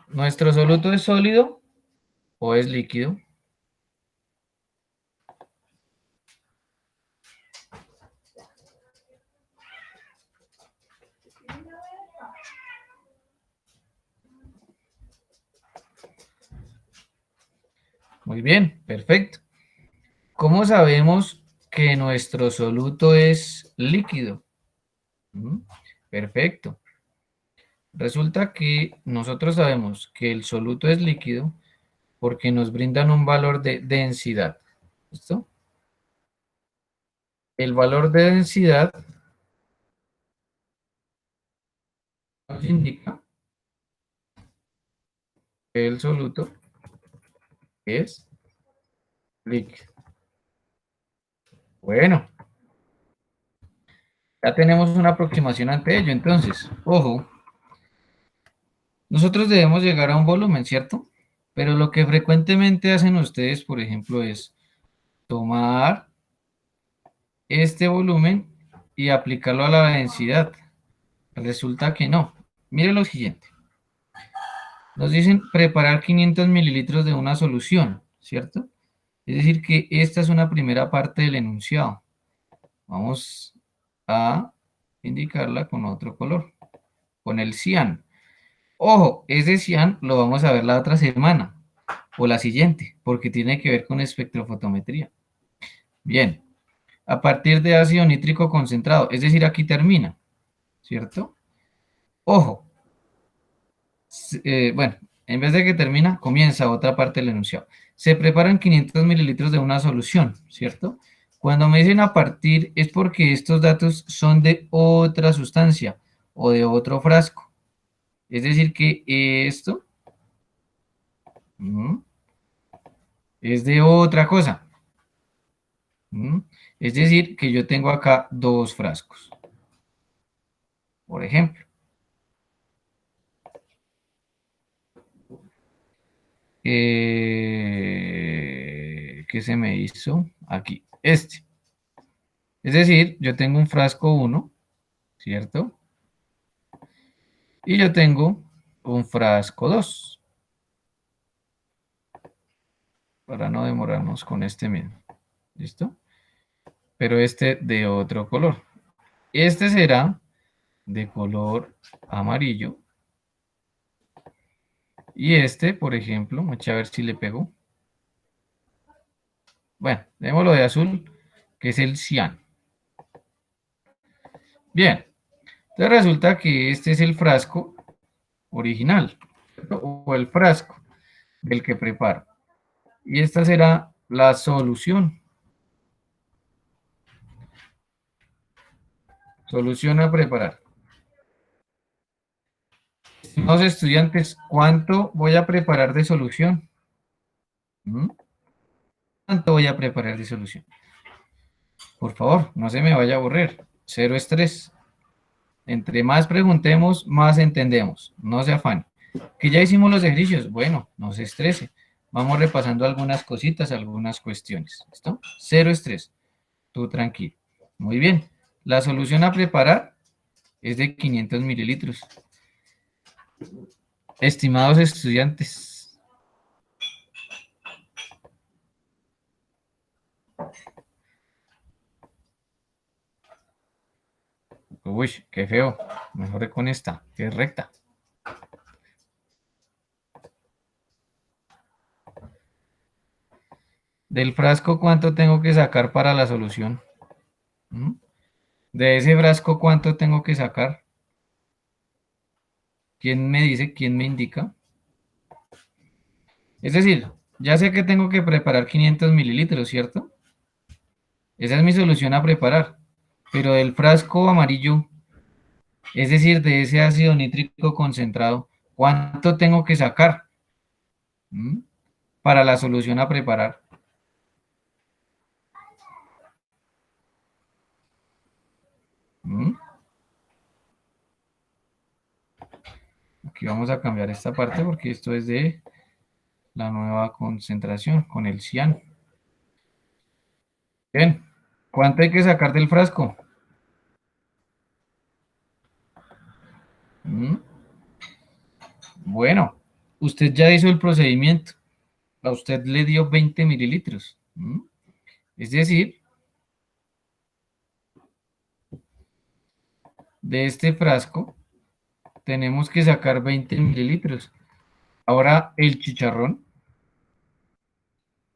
¿Nuestro soluto es sólido o es líquido? Muy bien, perfecto. ¿Cómo sabemos que nuestro soluto es líquido? Perfecto. Resulta que nosotros sabemos que el soluto es líquido porque nos brindan un valor de densidad. ¿Listo? El valor de densidad nos indica que el soluto es líquido. Bueno, ya tenemos una aproximación ante ello. Entonces, ojo, nosotros debemos llegar a un volumen, ¿cierto? Pero lo que frecuentemente hacen ustedes, por ejemplo, es tomar este volumen y aplicarlo a la densidad. Resulta que no. Mire lo siguiente. Nos dicen preparar 500 mililitros de una solución, ¿cierto? Es decir, que esta es una primera parte del enunciado. Vamos a indicarla con otro color, con el cian. Ojo, ese cian lo vamos a ver la otra semana o la siguiente, porque tiene que ver con espectrofotometría. Bien, a partir de ácido nítrico concentrado, es decir, aquí termina, ¿cierto? Ojo, bueno, en vez de que termina, comienza otra parte del enunciado. Se preparan 500 mililitros de una solución, ¿cierto? Cuando me dicen a partir es porque estos datos son de otra sustancia o de otro frasco. Es decir, que esto es de otra cosa. Es decir, que yo tengo acá dos frascos, por ejemplo. ¿Qué se me hizo? Aquí, este. Es decir, yo tengo un frasco 1, ¿cierto? Y yo tengo un frasco 2, para no demorarnos con este mismo. ¿Listo? Pero este de otro color. Este será de color amarillo. Y este, por ejemplo, vamos a ver si le pego. Bueno, démoslo de azul, que es el cian. Bien, entonces resulta que este es el frasco original, ¿cierto? O el frasco del que preparo. Y esta será la solución. Solución a preparar. Estimados estudiantes, ¿cuánto voy a preparar de solución? ¿Mm? ¿Cuánto voy a preparar de solución? Por favor, no se me vaya a aburrir. Cero estrés. Entre más preguntemos, más entendemos. No se afane. Que ya hicimos los ejercicios. Bueno, no se estrese. Vamos repasando algunas cositas, algunas cuestiones. ¿Listo? Cero estrés. Tú tranquilo. Muy bien. La solución a preparar es de 500 mililitros. Estimados estudiantes, uy, qué feo. Mejoré con esta, que es recta. Del frasco, ¿cuánto tengo que sacar para la solución? ¿Mm? De ese frasco, ¿cuánto tengo que sacar? ¿Quién me dice? ¿Quién me indica? Es decir, ya sé que tengo que preparar 500 mililitros, ¿cierto? Esa es mi solución a preparar. Pero del frasco amarillo, es decir, de ese ácido nítrico concentrado, ¿cuánto tengo que sacar? ¿Mm? Para la solución a preparar. ¿Mm? Aquí vamos a cambiar esta parte porque esto es de la nueva concentración con el cian. Bien, ¿cuánto hay que sacar del frasco? ¿Mm? Bueno, usted ya hizo el procedimiento. A usted le dio 20 mililitros. ¿Mm? Es decir, de este frasco tenemos que sacar 20 mililitros. Ahora el chicharrón.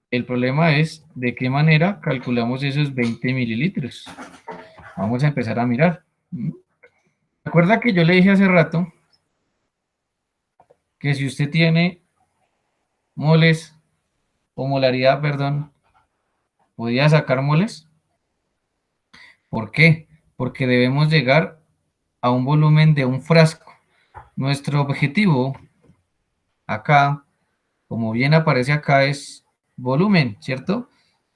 El problema es de qué manera calculamos esos 20 mililitros. Vamos a empezar a mirar. ¿Mm? Recuerda que yo le dije hace rato que si usted tiene moles o molaridad, perdón, podía sacar moles. ¿Por qué? Porque debemos llegar a un volumen de un frasco. Nuestro objetivo acá, como bien aparece acá, es volumen, ¿cierto?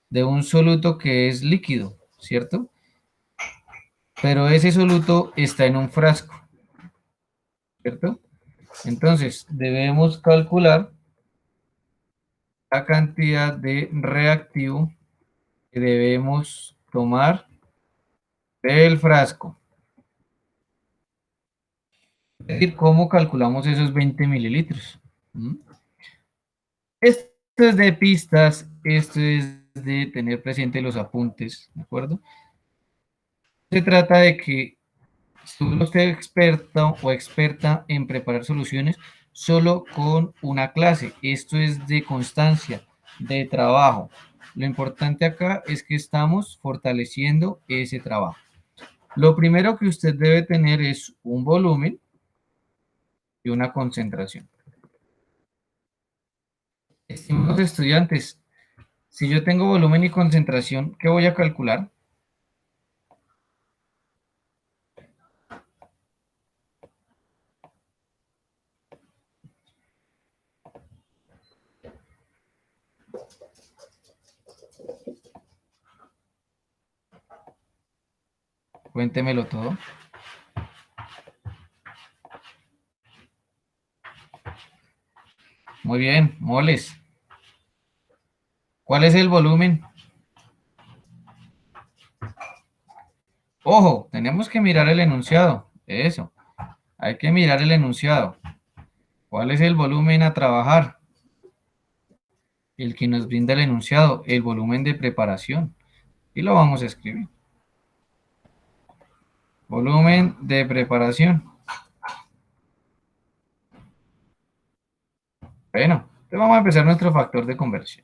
De un soluto que es líquido, ¿cierto? Pero ese soluto está en un frasco, ¿cierto? Entonces, debemos calcular la cantidad de reactivo que debemos tomar del frasco. Es decir, ¿cómo calculamos esos 20 mililitros? ¿Mm? Esto es de pistas, esto es de tener presente los apuntes, ¿de acuerdo? Se trata de que si uno esté experto o experta en preparar soluciones solo con una clase. Esto es de constancia, de trabajo. Lo importante acá es que estamos fortaleciendo ese trabajo. Lo primero que usted debe tener es un volumen y una concentración. Estimados estudiantes, si yo tengo volumen y concentración, ¿qué voy a calcular? Cuéntemelo todo. Muy bien, moles. ¿Cuál es el volumen? Ojo, tenemos que mirar el enunciado. Eso, hay que mirar el enunciado. ¿Cuál es el volumen a trabajar? El que nos brinda el enunciado, el volumen de preparación. Y lo vamos a escribir. Volumen de preparación. Bueno, entonces vamos a empezar nuestro factor de conversión,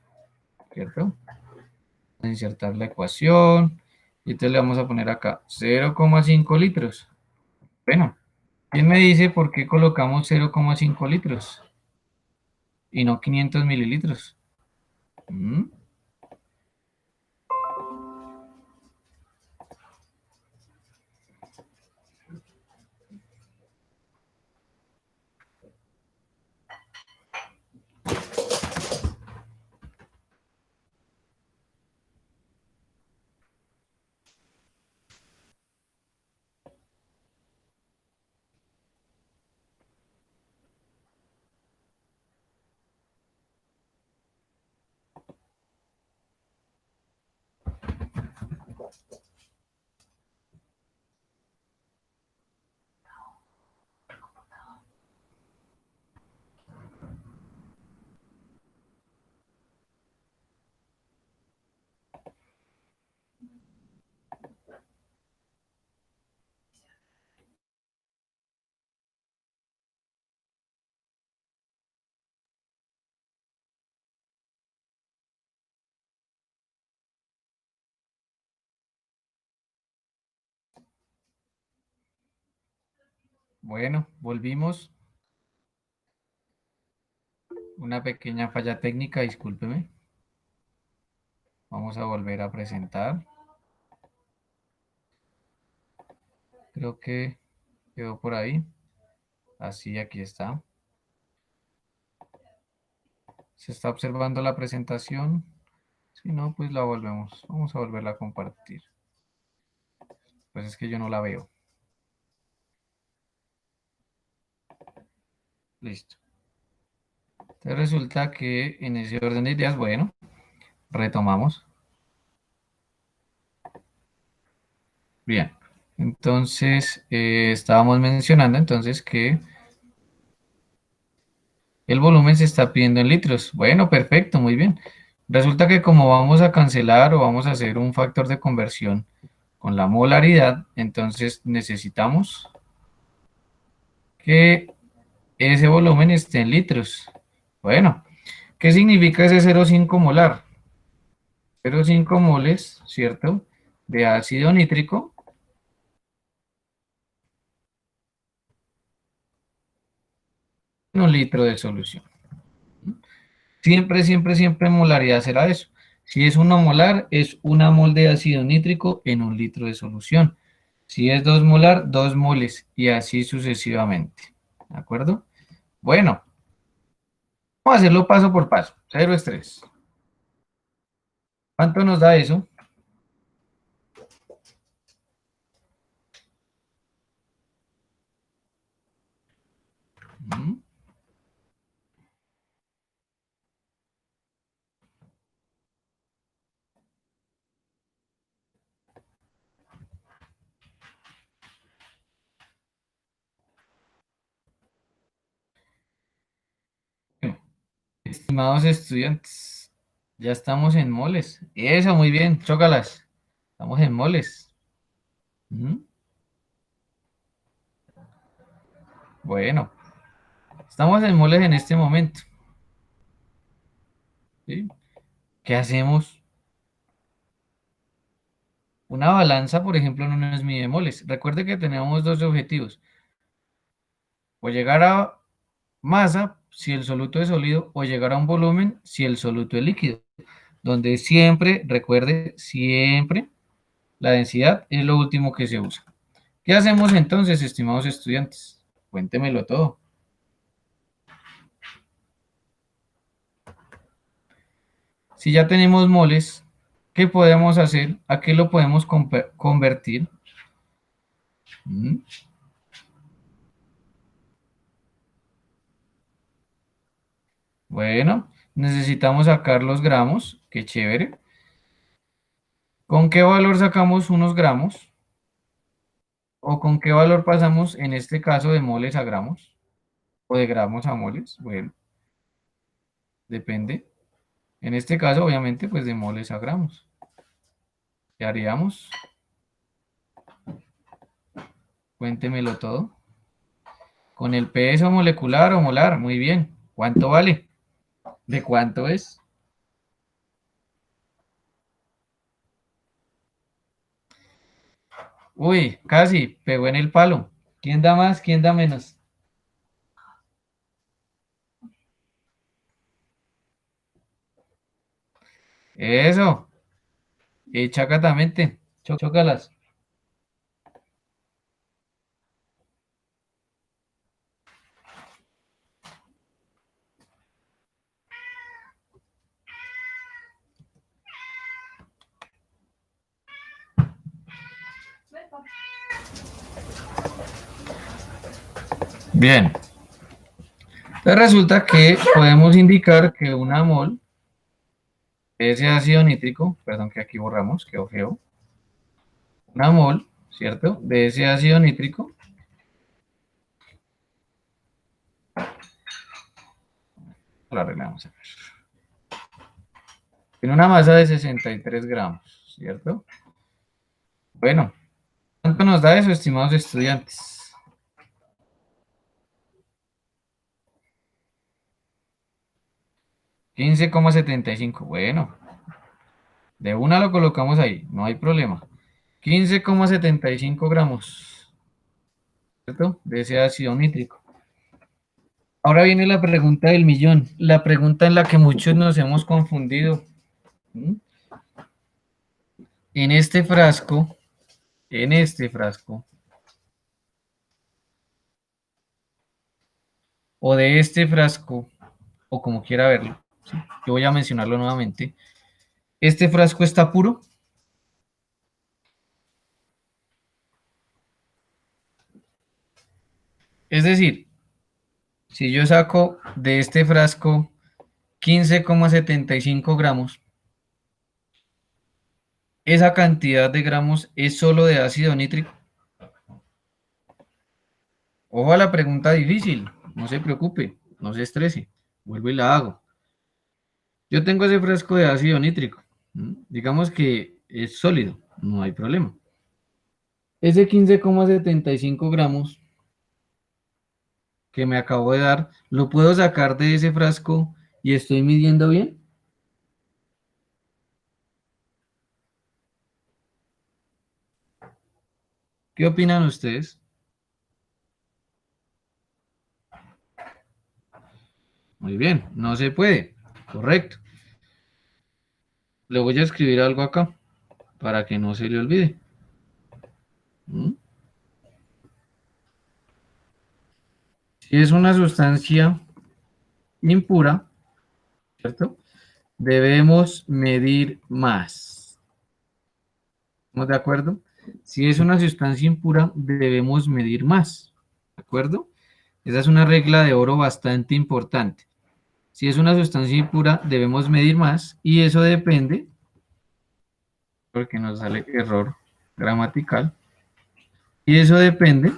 ¿cierto? Vamos a insertar la ecuación. Y entonces le vamos a poner acá 0,5 litros. Bueno, ¿quién me dice por qué colocamos 0,5 litros y no 500 mililitros? ¿Mm? Bueno, volvimos. Una pequeña falla técnica, discúlpeme. Vamos a volver a presentar. Creo que quedó por ahí. Así, aquí está. Se está observando la presentación. Si no, pues la volvemos. Vamos a volverla a compartir. Pues es que yo no la veo. Listo. Entonces resulta que en ese orden de ideas, bueno, retomamos. Bien. Entonces, estábamos mencionando entonces que el volumen se está pidiendo en litros. Bueno, perfecto, muy bien. Resulta que como vamos a cancelar o vamos a hacer un factor de conversión con la molaridad, entonces necesitamos que ese volumen esté en litros. Bueno, ¿qué significa ese 0,5 molar? 0,5 moles, ¿cierto? De ácido nítrico en un litro de solución. Siempre, siempre, siempre molaridad será eso. Si es 1 molar, es 1 mol de ácido nítrico en un litro de solución. Si es 2 molar, 2 moles y así sucesivamente. ¿De acuerdo? Bueno, vamos a hacerlo paso por paso. Cero estrés. ¿Cuánto nos da eso? Mm, bueno, estimados estudiantes, ya estamos en moles. Eso, muy bien, chócalas. Estamos en moles. Mm, bueno, estamos en moles en este momento. ¿Sí? ¿Qué hacemos? Una balanza, por ejemplo, no nos mide moles. Recuerde que tenemos dos objetivos. O llegar a masa si el soluto es sólido o llegar a un volumen si el soluto es líquido. Donde siempre, recuerde, siempre la densidad es lo último que se usa. ¿Qué hacemos entonces, estimados estudiantes? Cuéntemelo todo. Si ya tenemos moles, ¿qué podemos hacer? ¿A qué lo podemos convertir? ¿Mm? Bueno, necesitamos sacar los gramos, qué chévere. ¿Con qué valor sacamos unos gramos? ¿O con qué valor pasamos en este caso de moles a gramos? ¿O de gramos a moles? Bueno, depende. En este caso, obviamente, pues de moles a gramos. ¿Qué haríamos? Cuéntemelo todo. Con el peso molecular o molar, muy bien. ¿Cuánto vale? ¿De cuánto es? Uy, casi, pegó en el palo. ¿Quién da más? ¿Quién da menos? Eso, chacatamente. Chócalas. Bien. Entonces resulta que podemos indicar que una mol de ese ácido nítrico, perdón que aquí borramos, quedó feo. Una mol, ¿cierto? De ese ácido nítrico lo arreglamos. Tiene una masa de 63 gramos, ¿cierto? Bueno, ¿cuánto nos da eso, estimados estudiantes? 15,75. Bueno, de una lo colocamos ahí, no hay problema. 15,75 gramos, ¿cierto? De ese ácido nítrico. Ahora viene la pregunta del millón, la pregunta en la que muchos nos hemos confundido. ¿Mm? En este frasco, en este frasco, o de este frasco, o como quiera verlo, ¿sí? Yo voy a mencionarlo nuevamente. ¿Este frasco está puro? Es decir, si yo saco de este frasco 15,75 gramos, esa cantidad de gramos es solo de ácido nítrico. Ojo a la pregunta difícil, no se preocupe, no se estrese, vuelvo y la hago. Yo tengo ese frasco de ácido nítrico, digamos que es sólido, no hay problema. Ese 15,75 gramos que me acabo de dar, ¿lo puedo sacar de ese frasco y estoy midiendo bien? ¿Qué opinan ustedes? Muy bien, no se puede, correcto. Le voy a escribir algo acá para que no se le olvide. ¿Mm? Si es una sustancia impura, ¿cierto? Debemos medir más. ¿Estamos de acuerdo? Si es una sustancia impura, debemos medir más. ¿De acuerdo? Esa es una regla de oro bastante importante. Si es una sustancia impura, debemos medir más y eso depende, porque nos sale error gramatical, y eso depende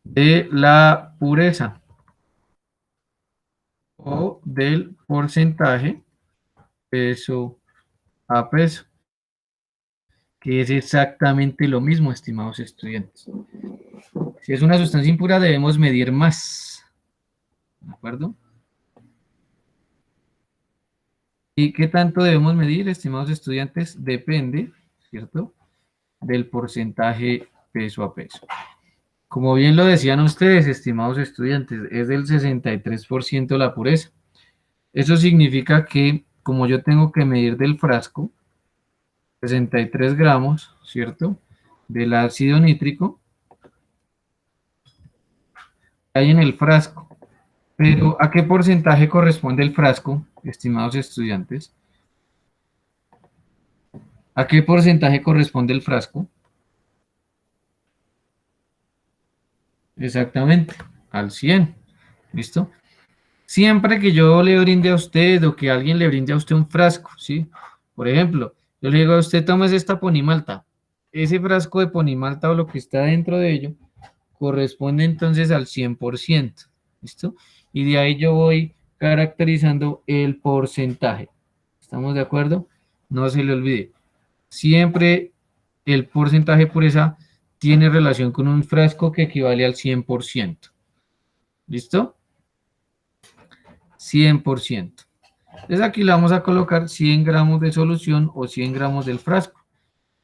de la pureza o del porcentaje peso a peso, que es exactamente lo mismo, estimados estudiantes. Si es una sustancia impura, debemos medir más. ¿De acuerdo? ¿Y qué tanto debemos medir, estimados estudiantes? Depende, ¿cierto? Del porcentaje peso a peso. Como bien lo decían ustedes, estimados estudiantes, es del 63% la pureza. Eso significa que, como yo tengo que medir del frasco, 63 gramos, ¿cierto? Del ácido nítrico hay en el frasco. Pero, ¿a qué porcentaje corresponde el frasco, estimados estudiantes? ¿A qué porcentaje corresponde el frasco? Exactamente, al 100. ¿Listo? Siempre que yo le brinde a usted o que alguien le brinde a usted un frasco, ¿sí? Por ejemplo, yo le digo a usted, tomes esta ponimalta. Ese frasco de ponimalta o lo que está dentro de ello corresponde entonces al 100%. ¿Listo? Y de ahí yo voy caracterizando el porcentaje. ¿Estamos de acuerdo? No se le olvide. Siempre el porcentaje de pureza tiene relación con un frasco que equivale al 100%. ¿Listo? 100%. Entonces aquí le vamos a colocar 100 gramos de solución o 100 gramos del frasco.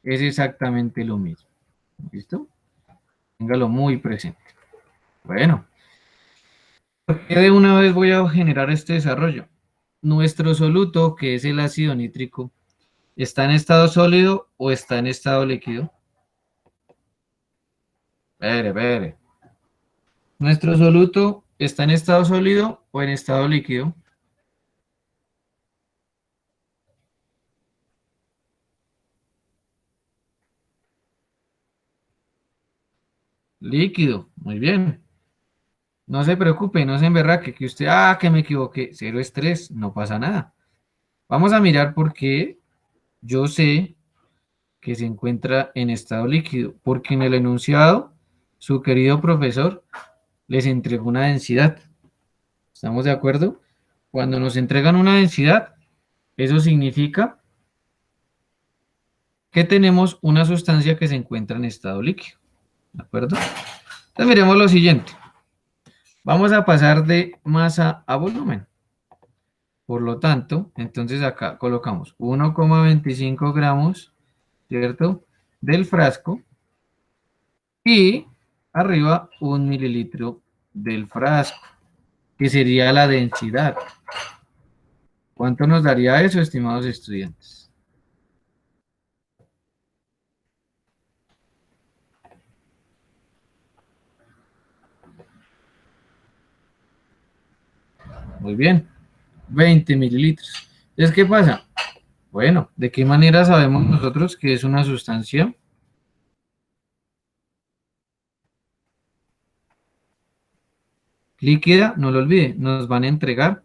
Es exactamente lo mismo. ¿Listo? Téngalo muy presente. Bueno, de una vez voy a generar este desarrollo. Nuestro soluto, que es el ácido nítrico, ¿está en estado sólido o está en estado líquido? Espere. ¿Nuestro soluto está en estado sólido o en estado líquido? Líquido, muy bien. No se preocupe, no se emberraque, que usted, que me equivoqué, cero estrés, no pasa nada. Vamos a mirar por qué yo sé que se encuentra en estado líquido, porque en el enunciado, su querido profesor les entregó una densidad. ¿Estamos de acuerdo? Cuando nos entregan una densidad, eso significa que tenemos una sustancia que se encuentra en estado líquido. ¿De acuerdo? Entonces miremos lo siguiente. Vamos a pasar de masa a volumen. Por lo tanto, entonces acá colocamos 1,25 gramos, ¿cierto? Del frasco y arriba 1 mililitro del frasco, que sería la densidad. ¿Cuánto nos daría eso, estimados estudiantes? Muy bien, 20 mililitros. Entonces, ¿qué pasa? Bueno, ¿de qué manera sabemos nosotros que es una sustancia líquida? No lo olvide, nos van a entregar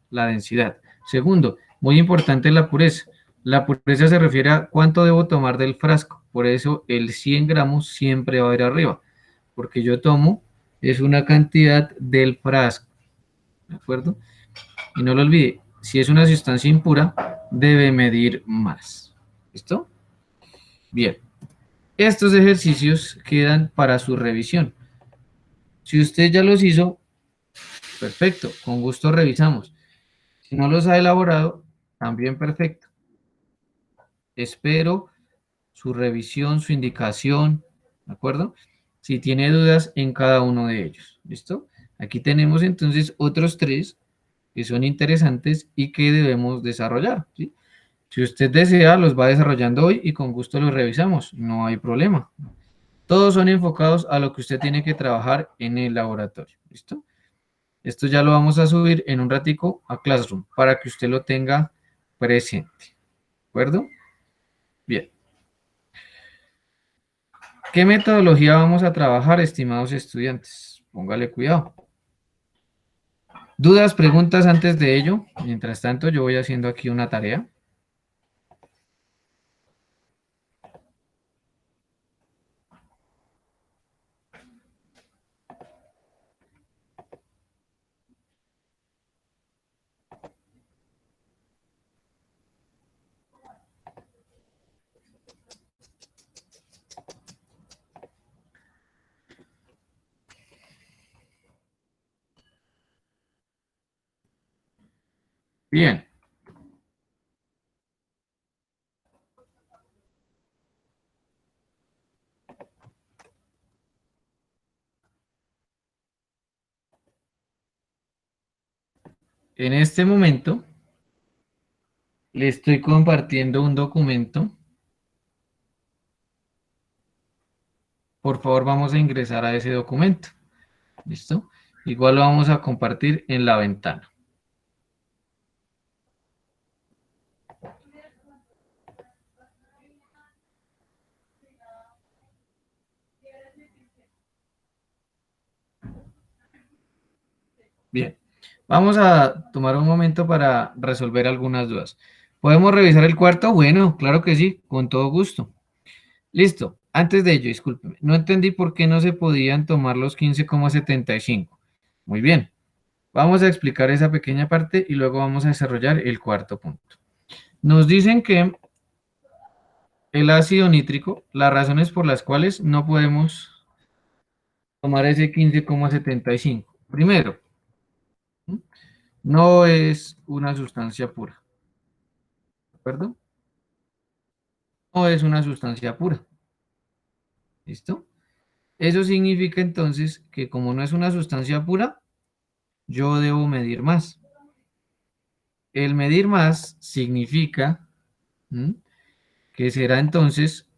la densidad. Segundo, muy importante la pureza. La pureza se refiere a cuánto debo tomar del frasco. Por eso el 100 gramos siempre va a ir arriba, porque yo tomo es una cantidad del frasco, ¿de acuerdo? Y no lo olvide, si es una sustancia impura, debe medir más. ¿Listo? Bien, estos ejercicios quedan para su revisión. Si usted ya los hizo, perfecto, con gusto revisamos. Si no los ha elaborado, también perfecto. Espero su revisión, su indicación, ¿de acuerdo? Si tiene dudas en cada uno de ellos, ¿listo? Aquí tenemos entonces otros tres que son interesantes y que debemos desarrollar, ¿sí? Si usted desea, los va desarrollando hoy y con gusto los revisamos, no hay problema. Todos son enfocados a lo que usted tiene que trabajar en el laboratorio, ¿listo? Esto ya lo vamos a subir en un ratico a Classroom para que usted lo tenga presente, ¿de acuerdo? Bien. ¿Qué metodología vamos a trabajar, estimados estudiantes? Póngale cuidado. ¿Dudas, preguntas antes de ello? Mientras tanto, yo voy haciendo aquí una tarea. Bien, en este momento le estoy compartiendo un documento. Por favor, vamos a ingresar a ese documento. ¿Listo? Igual lo vamos a compartir en la ventana. Bien. Vamos a tomar un momento para resolver algunas dudas. ¿Podemos revisar el cuarto? Bueno, claro que sí, con todo gusto. Listo. Antes de ello, discúlpeme, no entendí por qué no se podían tomar los 15,75. Muy bien, vamos a explicar esa pequeña parte y luego vamos a desarrollar el cuarto punto. Nos dicen que el ácido nítrico, las razones por las cuales no podemos tomar ese 15,75. Primero, ¿m? No es una sustancia pura, ¿de acuerdo? No es una sustancia pura, ¿listo? Eso significa entonces que como no es una sustancia pura, yo debo medir más. El medir más significa, ¿m?, que será entonces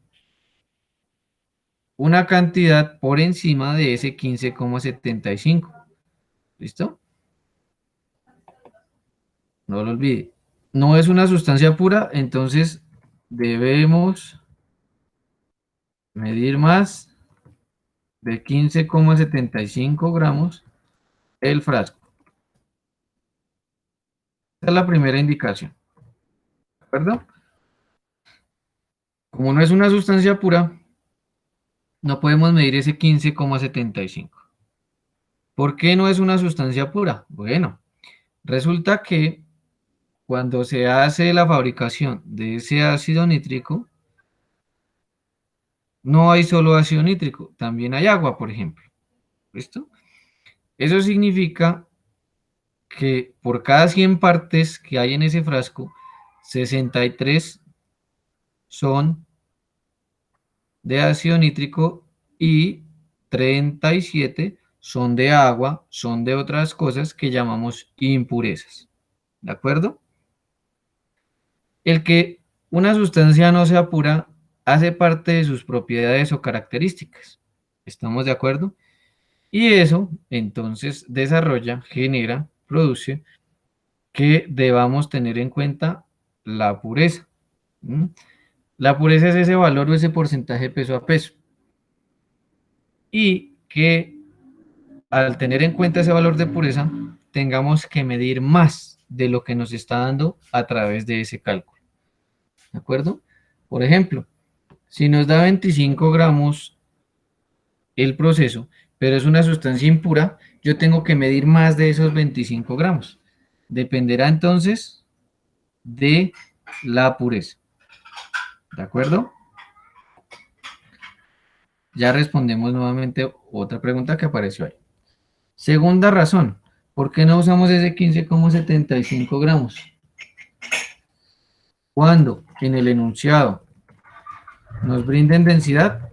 una cantidad por encima de ese 15,75. ¿Listo? No lo olvide. No es una sustancia pura, entonces debemos medir más de 15,75 gramos el frasco. Esa es la primera indicación. ¿De acuerdo? Como no es una sustancia pura, no podemos medir ese 15,75. ¿Por qué no es una sustancia pura? Bueno, resulta que cuando se hace la fabricación de ese ácido nítrico, no hay solo ácido nítrico, también hay agua, por ejemplo. ¿Listo? Eso significa que por cada 100 partes que hay en ese frasco, 63 son de ácido nítrico y 37 son de agua, son de otras cosas que llamamos impurezas. ¿De acuerdo? El que una sustancia no sea pura hace parte de sus propiedades o características. ¿Estamos de acuerdo? Y eso entonces desarrolla, genera, produce que debamos tener en cuenta la pureza. ¿Mm? La pureza es ese valor o ese porcentaje peso a peso. Y que al tener en cuenta ese valor de pureza, tengamos que medir más de lo que nos está dando a través de ese cálculo. ¿De acuerdo? Por ejemplo, si nos da 25 gramos el proceso, pero es una sustancia impura, yo tengo que medir más de esos 25 gramos. Dependerá entonces de la pureza. ¿De acuerdo? Ya respondemos nuevamente otra pregunta que apareció ahí. Segunda razón, ¿por qué no usamos ese 15,75 gramos? Cuando en el enunciado nos brinden densidad,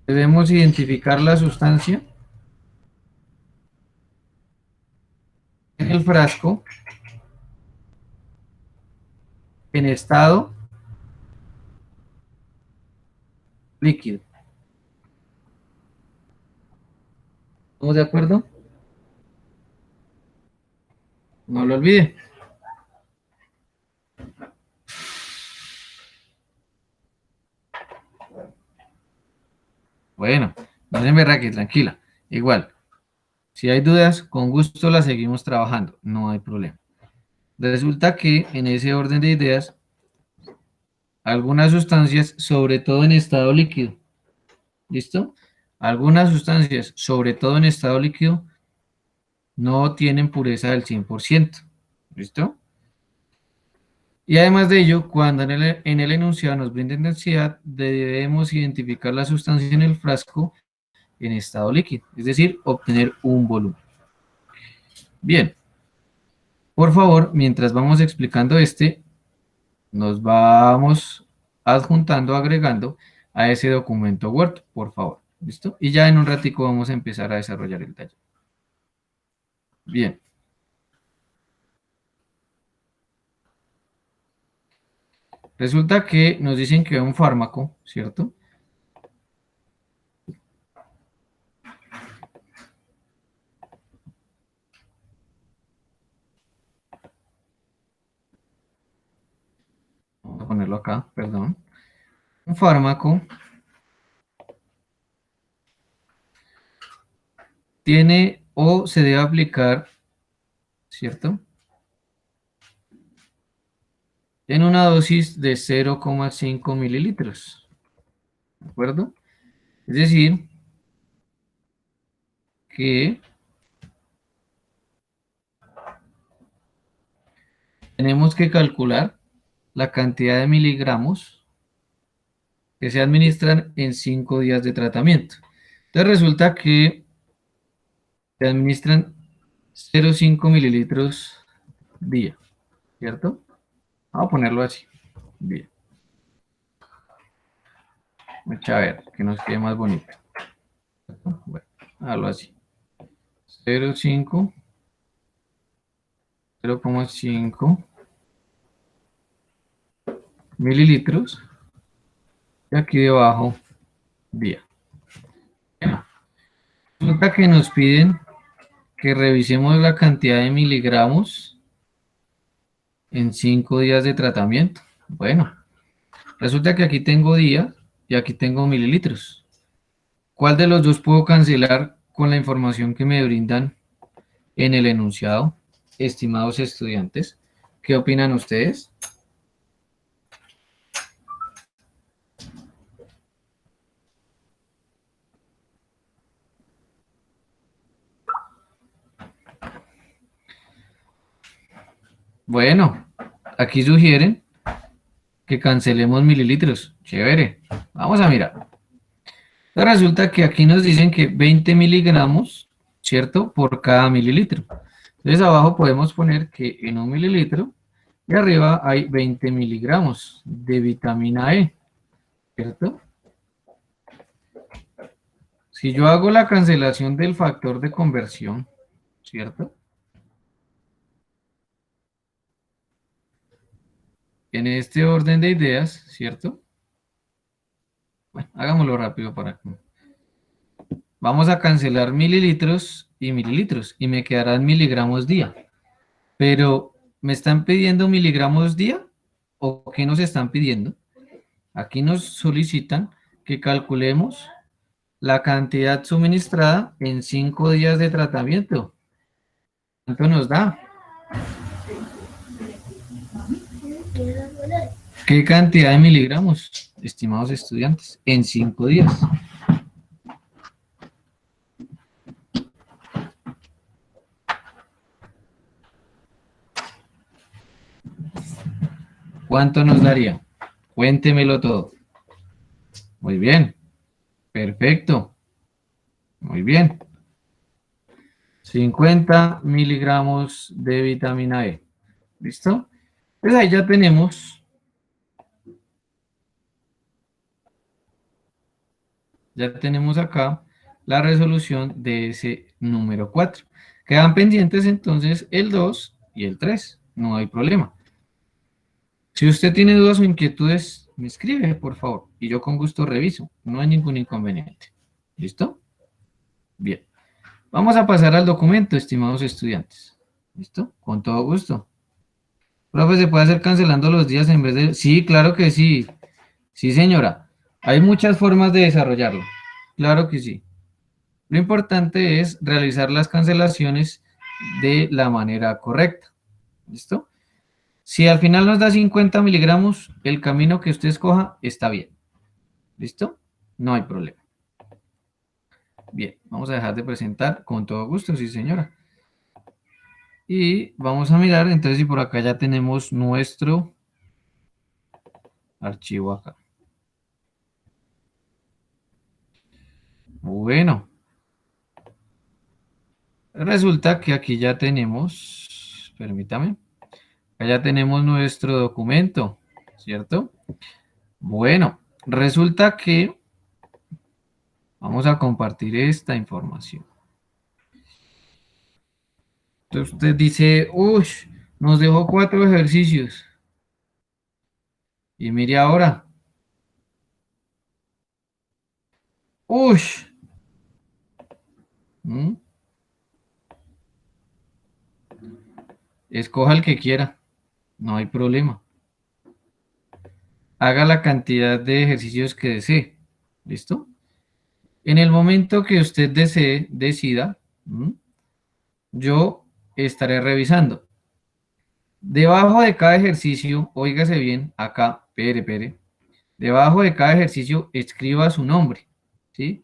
debemos identificar la sustancia en el frasco en estado líquido. ¿Estamos de acuerdo? No lo olvide. Bueno, no se me raque, tranquila. Igual, si hay dudas, con gusto las seguimos trabajando, no hay problema. Resulta que en ese orden de ideas, algunas sustancias, sobre todo en estado líquido, ¿listo? Algunas sustancias, sobre todo en estado líquido, no tienen pureza del 100%, ¿listo? Y además de ello, cuando en el enunciado nos brinden densidad, debemos identificar la sustancia en el frasco en estado líquido, es decir, obtener un volumen. Bien, por favor, mientras vamos explicando nos vamos adjuntando, agregando a ese documento Word, por favor. ¿Listo? Y ya en un ratico vamos a empezar a desarrollar el taller. Bien. Resulta que nos dicen que un fármaco, ¿cierto? Vamos a ponerlo acá, perdón. Un fármaco tiene o se debe aplicar, ¿cierto?, en una dosis de 0,5 mililitros, ¿de acuerdo? Es decir, que tenemos que calcular la cantidad de miligramos que se administran en 5 días de tratamiento. Entonces resulta que se administran 0,5 mililitros día, ¿cierto? Vamos a ponerlo así, bien. Vamos a ver, que nos quede más bonito. Bueno, hágalo así. 0,5, 0,5 mililitros. Y aquí debajo, día. Bueno, resulta que nos piden que revisemos la cantidad de miligramos en 5 días de tratamiento. Bueno, resulta que aquí tengo día y aquí tengo mililitros. ¿Cuál de los dos puedo cancelar con la información que me brindan en el enunciado, estimados estudiantes? ¿Qué opinan ustedes? Bueno, aquí sugieren que cancelemos mililitros. Chévere. Vamos a mirar. Resulta que aquí nos dicen que 20 miligramos, ¿cierto?, por cada mililitro. Entonces abajo podemos poner que en un mililitro y arriba hay 20 miligramos de vitamina E, ¿cierto? Si yo hago la cancelación del factor de conversión, ¿cierto?, en este orden de ideas, ¿cierto? Bueno, hagámoslo rápido para que... Vamos a cancelar mililitros y mililitros y me quedarán miligramos día. Pero, ¿me están pidiendo miligramos día? ¿O qué nos están pidiendo? Aquí nos solicitan que calculemos la cantidad suministrada en 5 días de tratamiento. ¿Cuánto nos da? ¿Qué cantidad de miligramos, estimados estudiantes, en 5 días? ¿Cuánto nos daría? Cuéntemelo todo. Muy bien. Perfecto. Muy bien. 50 miligramos de vitamina E. ¿Listo? Pues ahí ya tenemos acá la resolución de ese número 4. Quedan pendientes entonces el 2 y el 3. No hay problema. Si usted tiene dudas o inquietudes, me escribe, por favor, y yo con gusto reviso. No hay ningún inconveniente. ¿Listo? Bien. Vamos a pasar al documento, estimados estudiantes. ¿Listo? Con todo gusto. Profe, ¿se puede hacer cancelando los días en vez de...? Sí, claro que sí. Sí, señora. Hay muchas formas de desarrollarlo. Claro que sí. Lo importante es realizar las cancelaciones de la manera correcta. ¿Listo? Si al final nos da 50 miligramos, el camino que usted escoja está bien. ¿Listo? No hay problema. Bien, vamos a dejar de presentar con todo gusto, sí señora. Y vamos a mirar, entonces, si por acá ya tenemos nuestro archivo acá. Bueno, resulta que aquí ya tenemos, permítame, acá ya tenemos nuestro documento, ¿cierto? Bueno, resulta que vamos a compartir esta información. Entonces usted dice, uy, nos dejó 4 ejercicios. Y mire ahora. Uy. ¿Mm? Escoja el que quiera. No hay problema. Haga la cantidad de ejercicios que desee. ¿Listo? En el momento que usted desee, decida. ¿Mm? yo estaré revisando. Debajo de cada ejercicio, óigase bien, acá, pere, debajo de cada ejercicio escriba su nombre, ¿sí?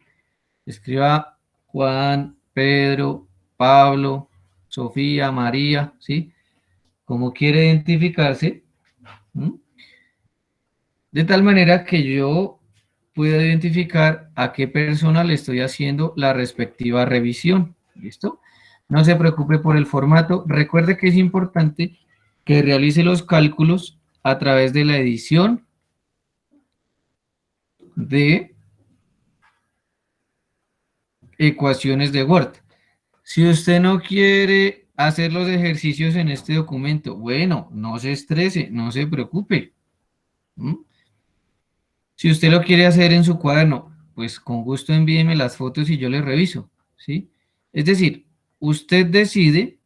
Escriba Juan, Pedro, Pablo, Sofía, María, ¿sí? Como quiere identificarse, ¿m? De tal manera que yo pueda identificar a qué persona le estoy haciendo la respectiva revisión. ¿Listo? No se preocupe por el formato. Recuerde que es importante que realice los cálculos a través de la edición de ecuaciones de Word. Si usted no quiere hacer los ejercicios en este documento, bueno, no se estrese, no se preocupe. ¿M? Si usted lo quiere hacer en su cuaderno, pues con gusto envíeme las fotos y yo le reviso, ¿sí? Es decir, usted decide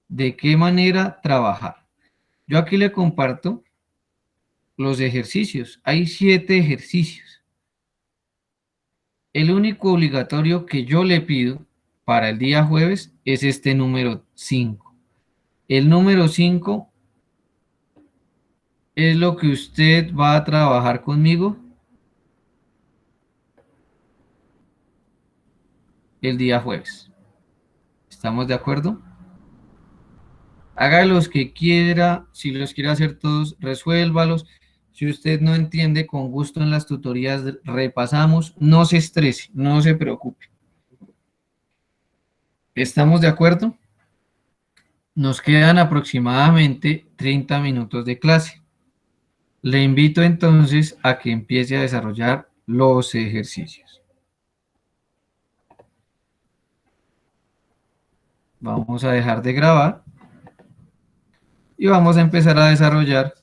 de qué manera trabajar. Yo aquí le comparto los ejercicios. Hay 7 ejercicios. El único obligatorio que yo le pido para el día jueves es este número 5. El número 5 es lo que usted va a trabajar conmigo el día jueves. ¿Estamos de acuerdo? Haga los que quiera, si los quiere hacer todos, resuélvalos. Si usted no entiende, con gusto en las tutorías repasamos. No se estrese, no se preocupe. ¿Estamos de acuerdo? Nos quedan aproximadamente 30 minutos de clase. Le invito entonces a que empiece a desarrollar los ejercicios. Vamos a dejar de grabar y vamos a empezar a desarrollar